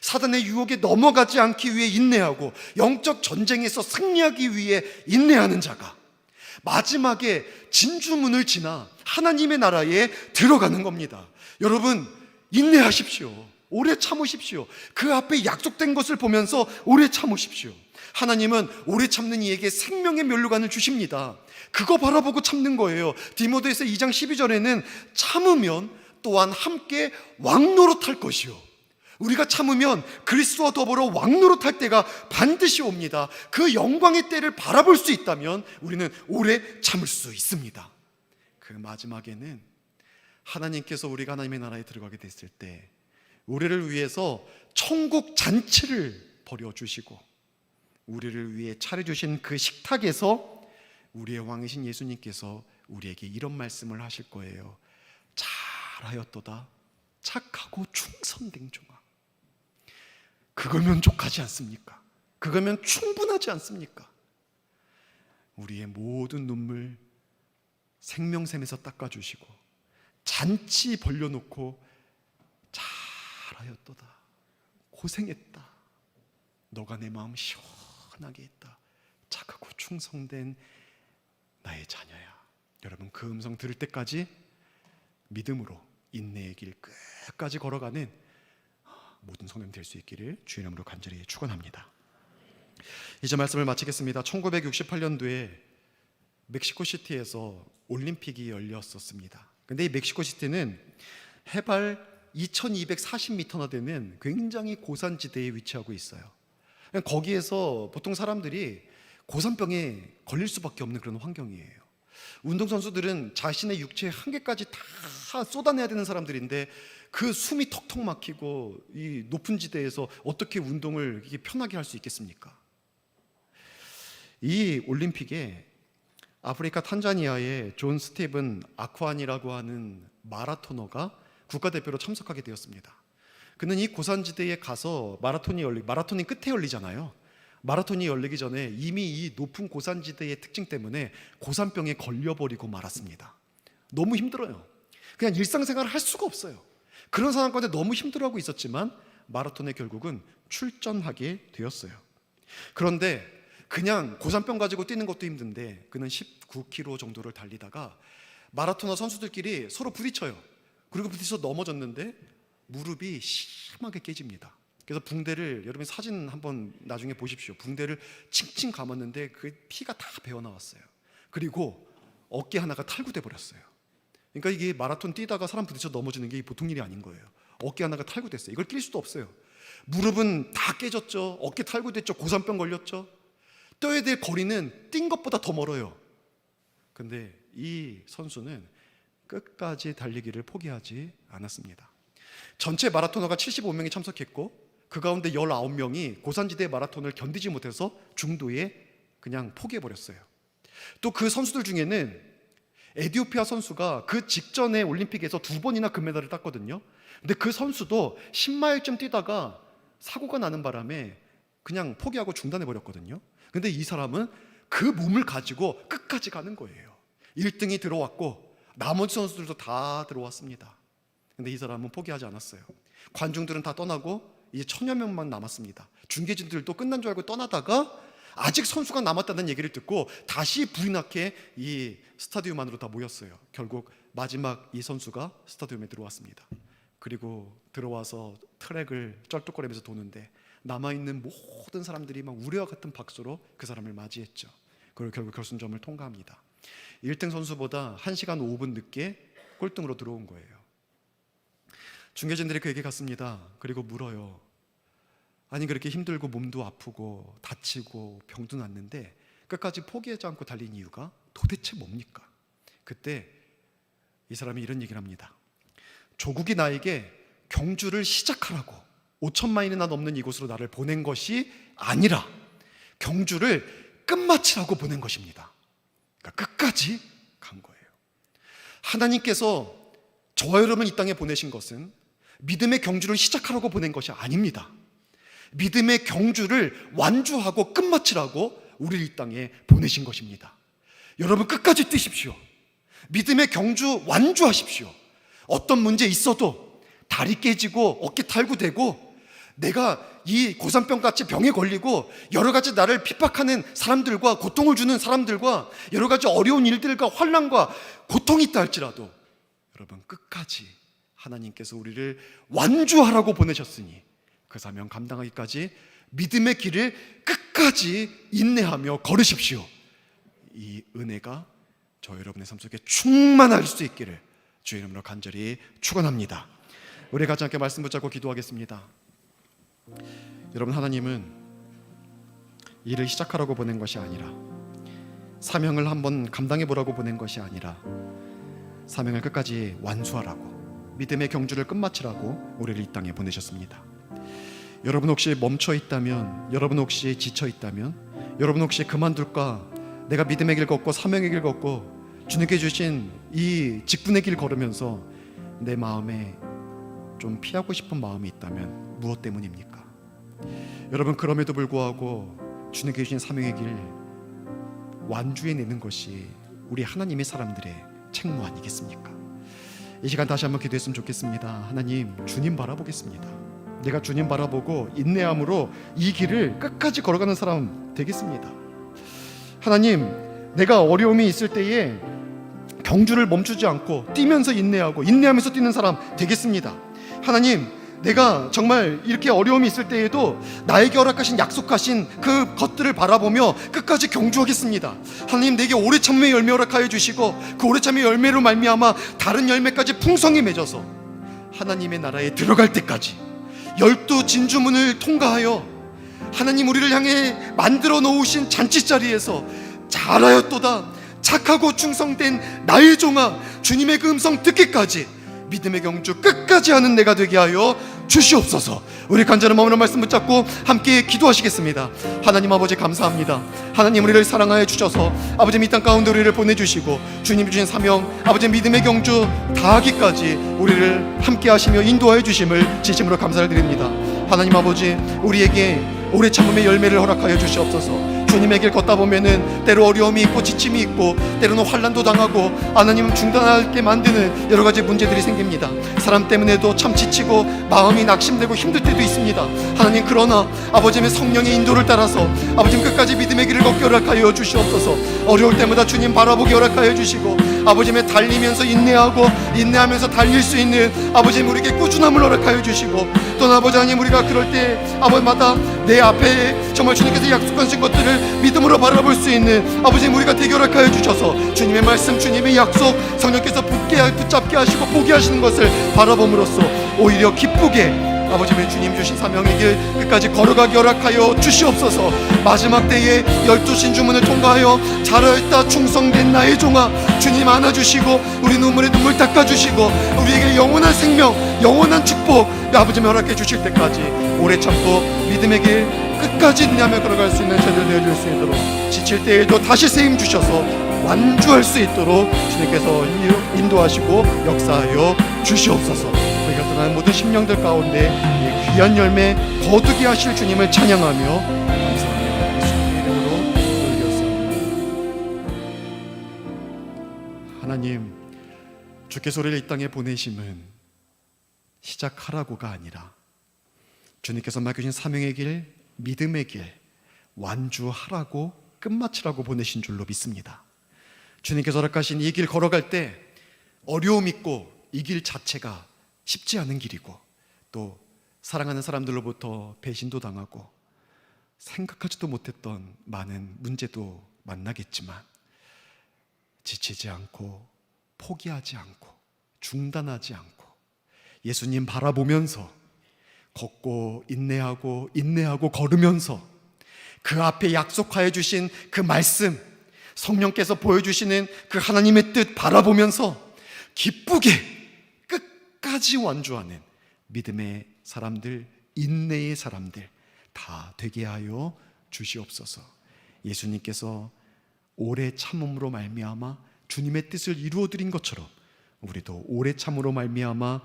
사단의 유혹에 넘어가지 않기 위해 인내하고 영적 전쟁에서 승리하기 위해 인내하는 자가 마지막에 진주문을 지나 하나님의 나라에 들어가는 겁니다. 여러분, 인내하십시오. 오래 참으십시오. 그 앞에 약속된 것을 보면서 오래 참으십시오. 하나님은 오래 참는 이에게 생명의 면류관을 주십니다. 그거 바라보고 참는 거예요. 디모데후서 2장 12절에는 참으면 또한 함께 왕노릇할 것이요, 우리가 참으면 그리스도와 더불어 왕노릇할 때가 반드시 옵니다. 그 영광의 때를 바라볼 수 있다면 우리는 오래 참을 수 있습니다. 그 마지막에는 하나님께서 우리가 하나님의 나라에 들어가게 됐을 때 우리를 위해서 천국 잔치를 벌여주시고 우리를 위해 차려주신 그 식탁에서 우리의 왕이신 예수님께서 우리에게 이런 말씀을 하실 거예요. 잘하였도다 착하고 충성된 종아. 그거면 족하지 않습니까? 그거면 충분하지 않습니까? 우리의 모든 눈물 생명샘에서 닦아주시고 잔치 벌려놓고 잘하였도다, 고생했다, 너가 내 마음 시원하게 했다, 착하고 충성된 나의 자녀야. 여러분, 그 음성 들을 때까지 믿음으로 인내의 길 끝까지 걸어가는 모든 성도님 될 수 있기를 주의 이름으로 간절히 축원합니다. 이제 말씀을 마치겠습니다. 1968년도에 멕시코시티에서 올림픽이 열렸었습니다. 근데 이 멕시코시티는 해발 2240m나 되는 굉장히 고산지대에 위치하고 있어요. 거기에서 보통 사람들이 고산병에 걸릴 수밖에 없는 그런 환경이에요. 운동선수들은 자신의 육체의 한계까지 다 쏟아내야 되는 사람들인데 그 숨이 턱턱 막히고 이 높은 지대에서 어떻게 운동을 편하게 할 수 있겠습니까? 이 올림픽에 아프리카 탄자니아의 존 스티븐 아쿠안이라고 하는 마라토너가 국가대표로 참석하게 되었습니다. 그는 이 고산지대에 가서 마라톤이 끝에 열리잖아요. 마라톤이 열리기 전에 이미 이 높은 고산지대의 특징 때문에 고산병에 걸려버리고 말았습니다. 너무 힘들어요. 그냥 일상생활을 할 수가 없어요. 그런 상황 가운데 너무 힘들어하고 있었지만 마라톤에 결국은 출전하게 되었어요. 그런데 그냥 고산병 가지고 뛰는 것도 힘든데 그는 19km 정도를 달리다가 마라토너 선수들끼리 서로 부딪혀요. 그리고 부딪혀서 넘어졌는데 무릎이 심하게 깨집니다. 그래서 붕대를, 여러분 사진 한번 나중에 보십시오. 붕대를 칭칭 감았는데 그 피가 다 배어나왔어요. 그리고 어깨 하나가 탈구돼 버렸어요. 그러니까 이게 마라톤 뛰다가 사람 부딪혀 넘어지는 게 보통 일이 아닌 거예요. 어깨 하나가 탈구됐어요. 이걸 낄 수도 없어요. 무릎은 다 깨졌죠. 어깨 탈구됐죠. 고산병 걸렸죠. 뛰어야 될 거리는 뛴 것보다 더 멀어요. 근데 이 선수는 끝까지 달리기를 포기하지 않았습니다. 전체 마라토너가 75명이 참석했고 그 가운데 19명이 고산지대 마라톤을 견디지 못해서 중도에 그냥 포기해버렸어요. 또 그 선수들 중에는 에티오피아 선수가 그 직전에 올림픽에서 2번이나 금메달을 땄거든요. 근데 그 선수도 10마일쯤 뛰다가 사고가 나는 바람에 그냥 포기하고 중단해버렸거든요. 근데 이 사람은 그 몸을 가지고 끝까지 가는 거예요. 1등이 들어왔고 나머지 선수들도 다 들어왔습니다. 근데 이 사람은 포기하지 않았어요. 관중들은 다 떠나고 이제 1000여 명만 남았습니다. 중계진들도 끝난 줄 알고 떠나다가 아직 선수가 남았다는 얘기를 듣고 다시 불이 나게 이 스타디움 안으로 다 모였어요. 결국 마지막 이 선수가 스타디움에 들어왔습니다. 그리고 들어와서 트랙을 쩔뚝거리면서 도는데 남아있는 모든 사람들이 막 우레와 같은 박수로 그 사람을 맞이했죠. 그리고 결국 결승점을 통과합니다. 1등 선수보다 1시간 5분 늦게 꼴등으로 들어온 거예요. 중계진들이 그에게 갔습니다. 그리고 물어요. 아니 그렇게 힘들고 몸도 아프고 다치고 병도 났는데 끝까지 포기하지 않고 달린 이유가 도대체 뭡니까? 그때 이 사람이 이런 얘기를 합니다. 조국이 나에게 경주를 시작하라고 5,000마일이나 넘는 이곳으로 나를 보낸 것이 아니라 경주를 끝마치라고 보낸 것입니다. 그러니까 끝까지 간 거예요. 하나님께서 저와 여러분 이 땅에 보내신 것은 믿음의 경주를 시작하라고 보낸 것이 아닙니다. 믿음의 경주를 완주하고 끝마치라고 우리를 이 땅에 보내신 것입니다. 여러분 끝까지 뛰십시오. 믿음의 경주 완주하십시오. 어떤 문제 있어도 다리 깨지고 어깨 탈구되고 내가 이 고산병 같이 병에 걸리고 여러 가지 나를 핍박하는 사람들과 고통을 주는 사람들과 여러 가지 어려운 일들과 환난과 고통이 있다 할지라도 여러분 끝까지 하나님께서 우리를 완주하라고 보내셨으니 그 사명 감당하기까지 믿음의 길을 끝까지 인내하며 걸으십시오. 이 은혜가 저 여러분의 삶 속에 충만할 수 있기를 주의 이름으로 간절히 축원합니다. 우리 같이 함께 말씀 붙잡고 기도하겠습니다. 여러분, 하나님은 일을 시작하라고 보낸 것이 아니라 사명을 한번 감당해 보라고 보낸 것이 아니라 사명을 끝까지 완수하라고 믿음의 경주를 끝마치라고 우리를 이 땅에 보내셨습니다. 여러분 혹시 멈춰 있다면, 여러분 혹시 지쳐 있다면, 여러분 혹시 그만둘까, 내가 믿음의 길 걷고 사명의 길 걷고 주님께 주신 이 직분의 길 걸으면서 내 마음에 좀 피하고 싶은 마음이 있다면 무엇 때문입니까? 여러분, 그럼에도 불구하고 주님께 주신 사명의 길 완주해내는 것이 우리 하나님의 사람들의 책무 아니겠습니까? 이 시간 다시 한번 기도했으면 좋겠습니다. 하나님, 주님 바라보겠습니다. 내가 주님 바라보고 인내함으로 이 길을 끝까지 걸어가는 사람 되겠습니다. 하나님, 내가 어려움이 있을 때에 경주를 멈추지 않고 뛰면서 인내하고 인내하면서 뛰는 사람 되겠습니다. 하나님, 내가 정말 이렇게 어려움이 있을 때에도 나에게 허락하신 약속하신 그 것들을 바라보며 끝까지 경주하겠습니다. 하나님, 내게 오래 참음의 열매 허락하여 주시고 그 오래 참음의 열매로 말미암아 다른 열매까지 풍성히 맺어서 하나님의 나라에 들어갈 때까지 12 진주문을 통과하여 하나님 우리를 향해 만들어 놓으신 잔치자리에서 잘하였도다 착하고 충성된 나의 종아, 주님의 그 음성 듣기까지 믿음의 경주 끝까지 하는 내가 되게 하여 주시옵소서. 우리 간절한 마음으로 말씀 붙잡고 함께 기도하시겠습니다. 하나님 아버지, 감사합니다. 하나님, 우리를 사랑하여 주셔서 아버지 이 땅 가운데 우리를 보내주시고 주님이 주신 사명 아버지 믿음의 경주 다하기까지 우리를 함께 하시며 인도하여 주심을 진심으로 감사를 드립니다. 하나님 아버지, 우리에게 오래 참음의 열매를 허락하여 주시옵소서. 주님의 길 걷다 보면은 때로 어려움이 있고 지침이 있고 때로는 환난도 당하고 하나님은 중단하게 만드는 여러 가지 문제들이 생깁니다. 사람 때문에도 참 지치고 마음이 낙심되고 힘들 때도 있습니다. 하나님, 그러나 아버지의 성령의 인도를 따라서 아버지 끝까지 믿음의 길을 걷게 허락하여 주시옵소서. 어려울 때마다 주님 바라보게 허락하여 주시고 아버지의 달리면서 인내하면서 달릴 수 있는 아버지 우리에게 꾸준함을 허락하여 주시고 또 아버지 하나님, 우리가 그럴 때 아버지마다 내 앞에 정말 주님께서 약속하신 것들을 믿음으로 바라볼 수 있는 아버지 우리가 되게 허락하여 주셔서 주님의 말씀, 주님의 약속, 성령께서 붙잡게 하시고 보게 하시는 것을 바라봄으로써 오히려 기쁘게 아버지의 주님 주신 사명의 길 끝까지 걸어가게 허락하여 주시옵소서. 마지막 때에 12 진주문을 통과하여 잘하였다 충성된 나의 종아, 주님 안아주시고 우리 눈물에 눈물 닦아주시고 우리에게 영원한 생명, 영원한 축복 아버지 허락해 주실 때까지 오래 참고 믿음의 길 끝까지 인내하며 걸어갈 수 있는 저들 되어줄 수 있도록, 지칠 때에도 다시 세임 주셔서 완주할 수 있도록 주님께서 인도하시고 역사하여 주시옵소서. 우리가 떠나는 모든 심령들 가운데 이 귀한 열매 거두게 하실 주님을 찬양하며 감사하며 예수님의 이름으로 올렸습니다. 하나님, 주께서 우리를 이 땅에 보내심은 시작하라고가 아니라 주님께서 맡겨주신 사명의 길, 믿음의 길 완주하라고 끝마치라고 보내신 줄로 믿습니다. 주님께서 허락하신 이 길 걸어갈 때 어려움 있고 이 길 자체가 쉽지 않은 길이고 또 사랑하는 사람들로부터 배신도 당하고 생각하지도 못했던 많은 문제도 만나겠지만 지치지 않고 포기하지 않고 중단하지 않고 예수님 바라보면서 걷고 인내하고 걸으면서 그 앞에 약속하여 주신 그 말씀, 성령께서 보여주시는 그 하나님의 뜻 바라보면서 기쁘게 끝까지 완주하는 믿음의 사람들, 인내의 사람들 다 되게 하여 주시옵소서. 예수님께서 오래 참음으로 말미암아 주님의 뜻을 이루어드린 것처럼 우리도 오래 참으로 말미암아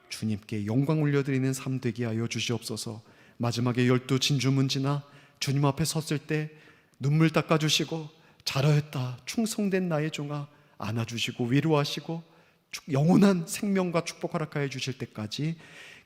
주님께 영광 올려드리는 삶 되게 하여 주시옵소서. 마지막에 12 진주문 지나 주님 앞에 섰을 때 눈물 닦아주시고 잘하였다 충성된 나의 종아 안아주시고 위로하시고 영원한 생명과 축복 허락하여 주실 때까지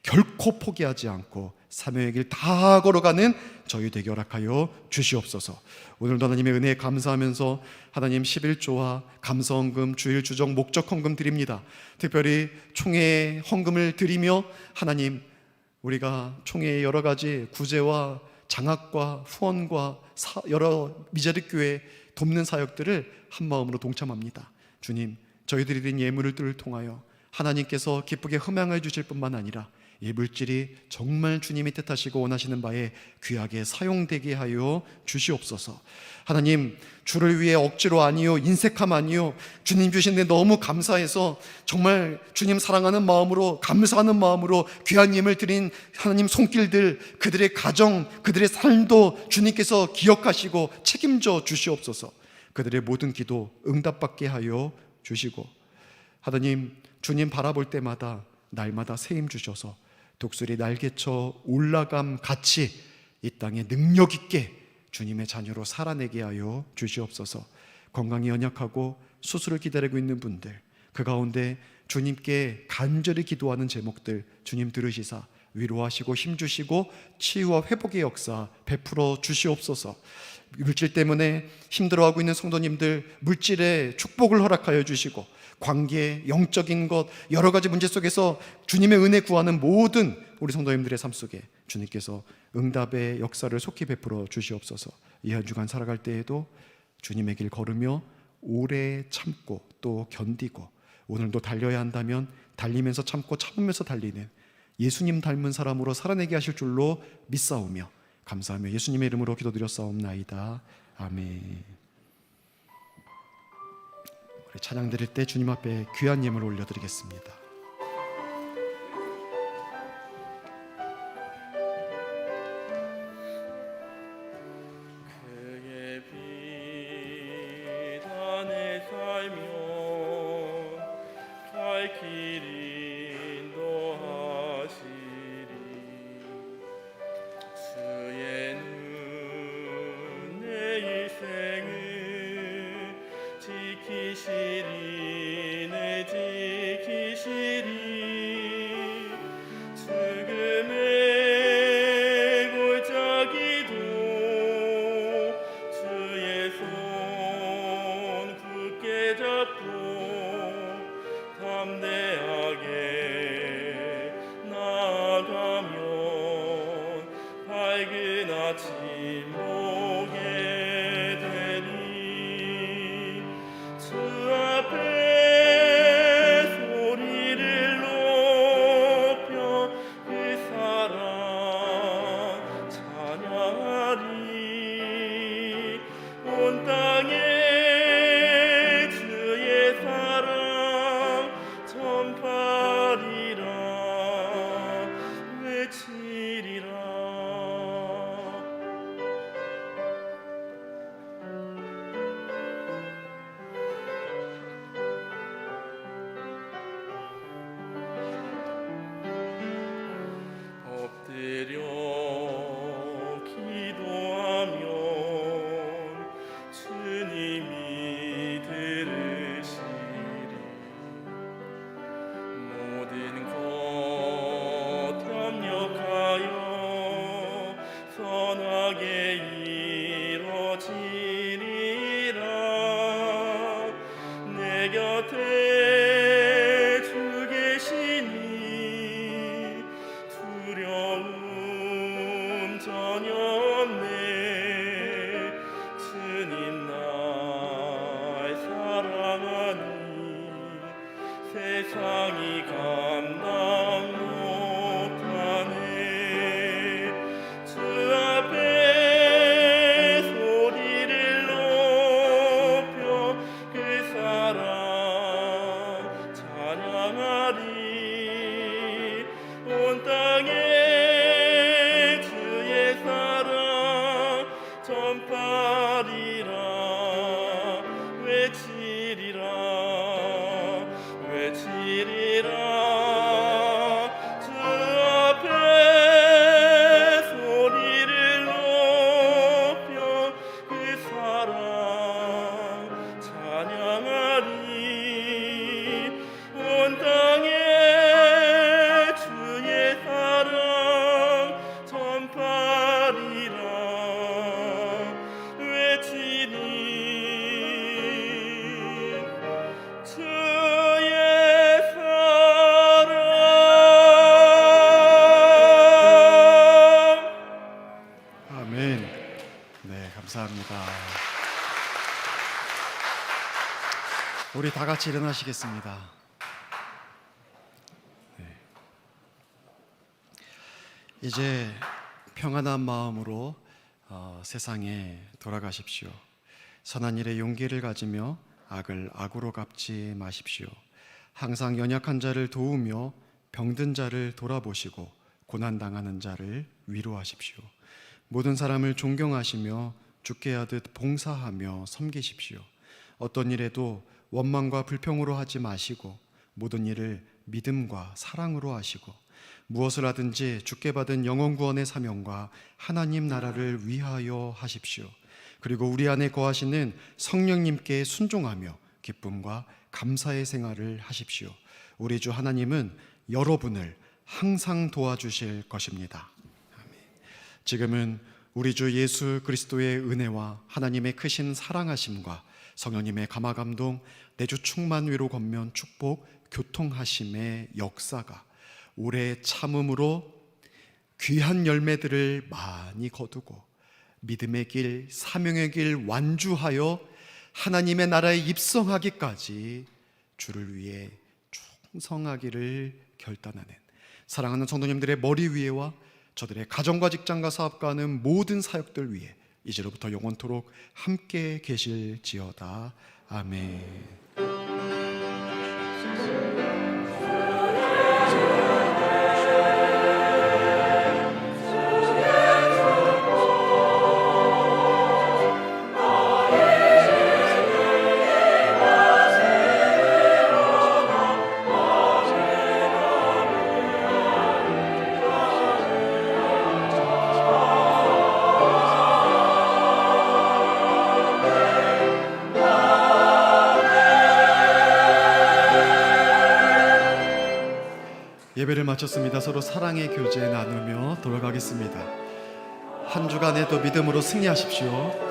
결코 포기하지 않고 사명의 길 다 걸어가는 저희 되게 허락하여 주시옵소서. 오늘도 하나님의 은혜에 감사하면서 하나님 11조와 감사헌금, 주일 주정, 목적 헌금 드립니다. 특별히 총회 헌금을 드리며 하나님, 우리가 총회의 여러 가지 구제와 장학과 후원과 여러 미자립 교회 돕는 사역들을 한 마음으로 동참합니다. 주님, 저희들이 드린 예물을 통하여 하나님께서 기쁘게 흠양해 주실 뿐만 아니라 이 물질이 정말 주님이 뜻하시고 원하시는 바에 귀하게 사용되게 하여 주시옵소서. 하나님, 주를 위해 억지로 아니요, 인색함 아니요, 주님 주신 데 너무 감사해서 정말 주님 사랑하는 마음으로, 감사하는 마음으로 귀한 예물 드린 하나님 손길들, 그들의 가정, 그들의 삶도 주님께서 기억하시고 책임져 주시옵소서. 그들의 모든 기도 응답받게 하여 주시고, 하나님, 주님 바라볼 때마다 날마다 새 힘 주셔서 독수리 날개쳐 올라감 같이 이 땅에 능력 있게 주님의 자녀로 살아내게 하여 주시옵소서. 건강이 연약하고 수술을 기다리고 있는 분들, 그 가운데 주님께 간절히 기도하는 제목들 주님 들으시사 위로하시고 힘주시고 치유와 회복의 역사 베풀어 주시옵소서. 물질 때문에 힘들어하고 있는 성도님들 물질의 축복을 허락하여 주시고, 관계, 영적인 것, 여러 가지 문제 속에서 주님의 은혜 구하는 모든 우리 성도님들의 삶 속에 주님께서 응답의 역사를 속히 베풀어 주시옵소서. 이 한 주간 살아갈 때에도 주님의 길 걸으며 오래 참고 또 견디고, 오늘도 달려야 한다면 달리면서 참고 참으면서 달리는 예수님 닮은 사람으로 살아내게 하실 줄로 믿사오며 감사하며 예수님의 이름으로 기도드렸사옵나이다. 아멘. 우리 찬양 드릴 때 주님 앞에 귀한 예물 올려드리겠습니다. 그의 비단에 살며 갈 길 인도하시리. 주의 눈의 일생을 지키시리, 내 지키시리. 죽음의 골짜기도 주의 손 굳게 잡고 담대하게 나아가면 밝은 아침 보게 되리. 주 앞에 소리를 높여 그 사랑 찬양하리. 온 땅에 주의 사랑 전파리라 외치리라. 엎드려 기도하면 주님이 들으시리. 모든 것 협력하여 선하게 이루어지리라. 내 곁에 주 계시니 두려움 전혀 없네. 주님 날 사랑하니 세상이 감당 못하네. 주 앞에 소리를 높여 그 사랑 찬양하리. 온 땅에 주의 사랑 전파리라 외치리라 외치리라. 우리 다 같이 일어나시겠습니다. 네. 이제 평안한 마음으로 세상에 돌아가십시오. 선한 일에 용기를 가지며 악을 악으로 갚지 마십시오. 항상 연약한 자를 도우며 병든 자를 돌아보시고 고난당하는 자를 위로하십시오. 모든 사람을 존경하시며 주께 하듯 봉사하며 섬기십시오. 어떤 일에도 원망과 불평으로 하지 마시고 모든 일을 믿음과 사랑으로 하시고 무엇을 하든지 주께 받은 영혼 구원의 사명과 하나님 나라를 위하여 하십시오. 그리고 우리 안에 거하시는 성령님께 순종하며 기쁨과 감사의 생활을 하십시오. 우리 주 하나님은 여러분을 항상 도와주실 것입니다. 아멘. 지금은 우리 주 예수 그리스도의 은혜와 하나님의 크신 사랑하심과 성령님의 감화감동, 내주 충만 위로 권면 축복, 교통하심의 역사가 오래 참음으로 귀한 열매들을 많이 거두고 믿음의 길, 사명의 길 완주하여 하나님의 나라에 입성하기까지 주를 위해 충성하기를 결단하는 사랑하는 성도님들의 머리 위에와 저들의 가정과 직장과 사업과 하는 모든 사역들 위해 이제로부터 영원토록 함께 계실지어다. 아멘. 예배를 마쳤습니다. 서로 사랑의 교제 나누며 돌아가겠습니다. 한 주간에도 믿음으로 승리하십시오.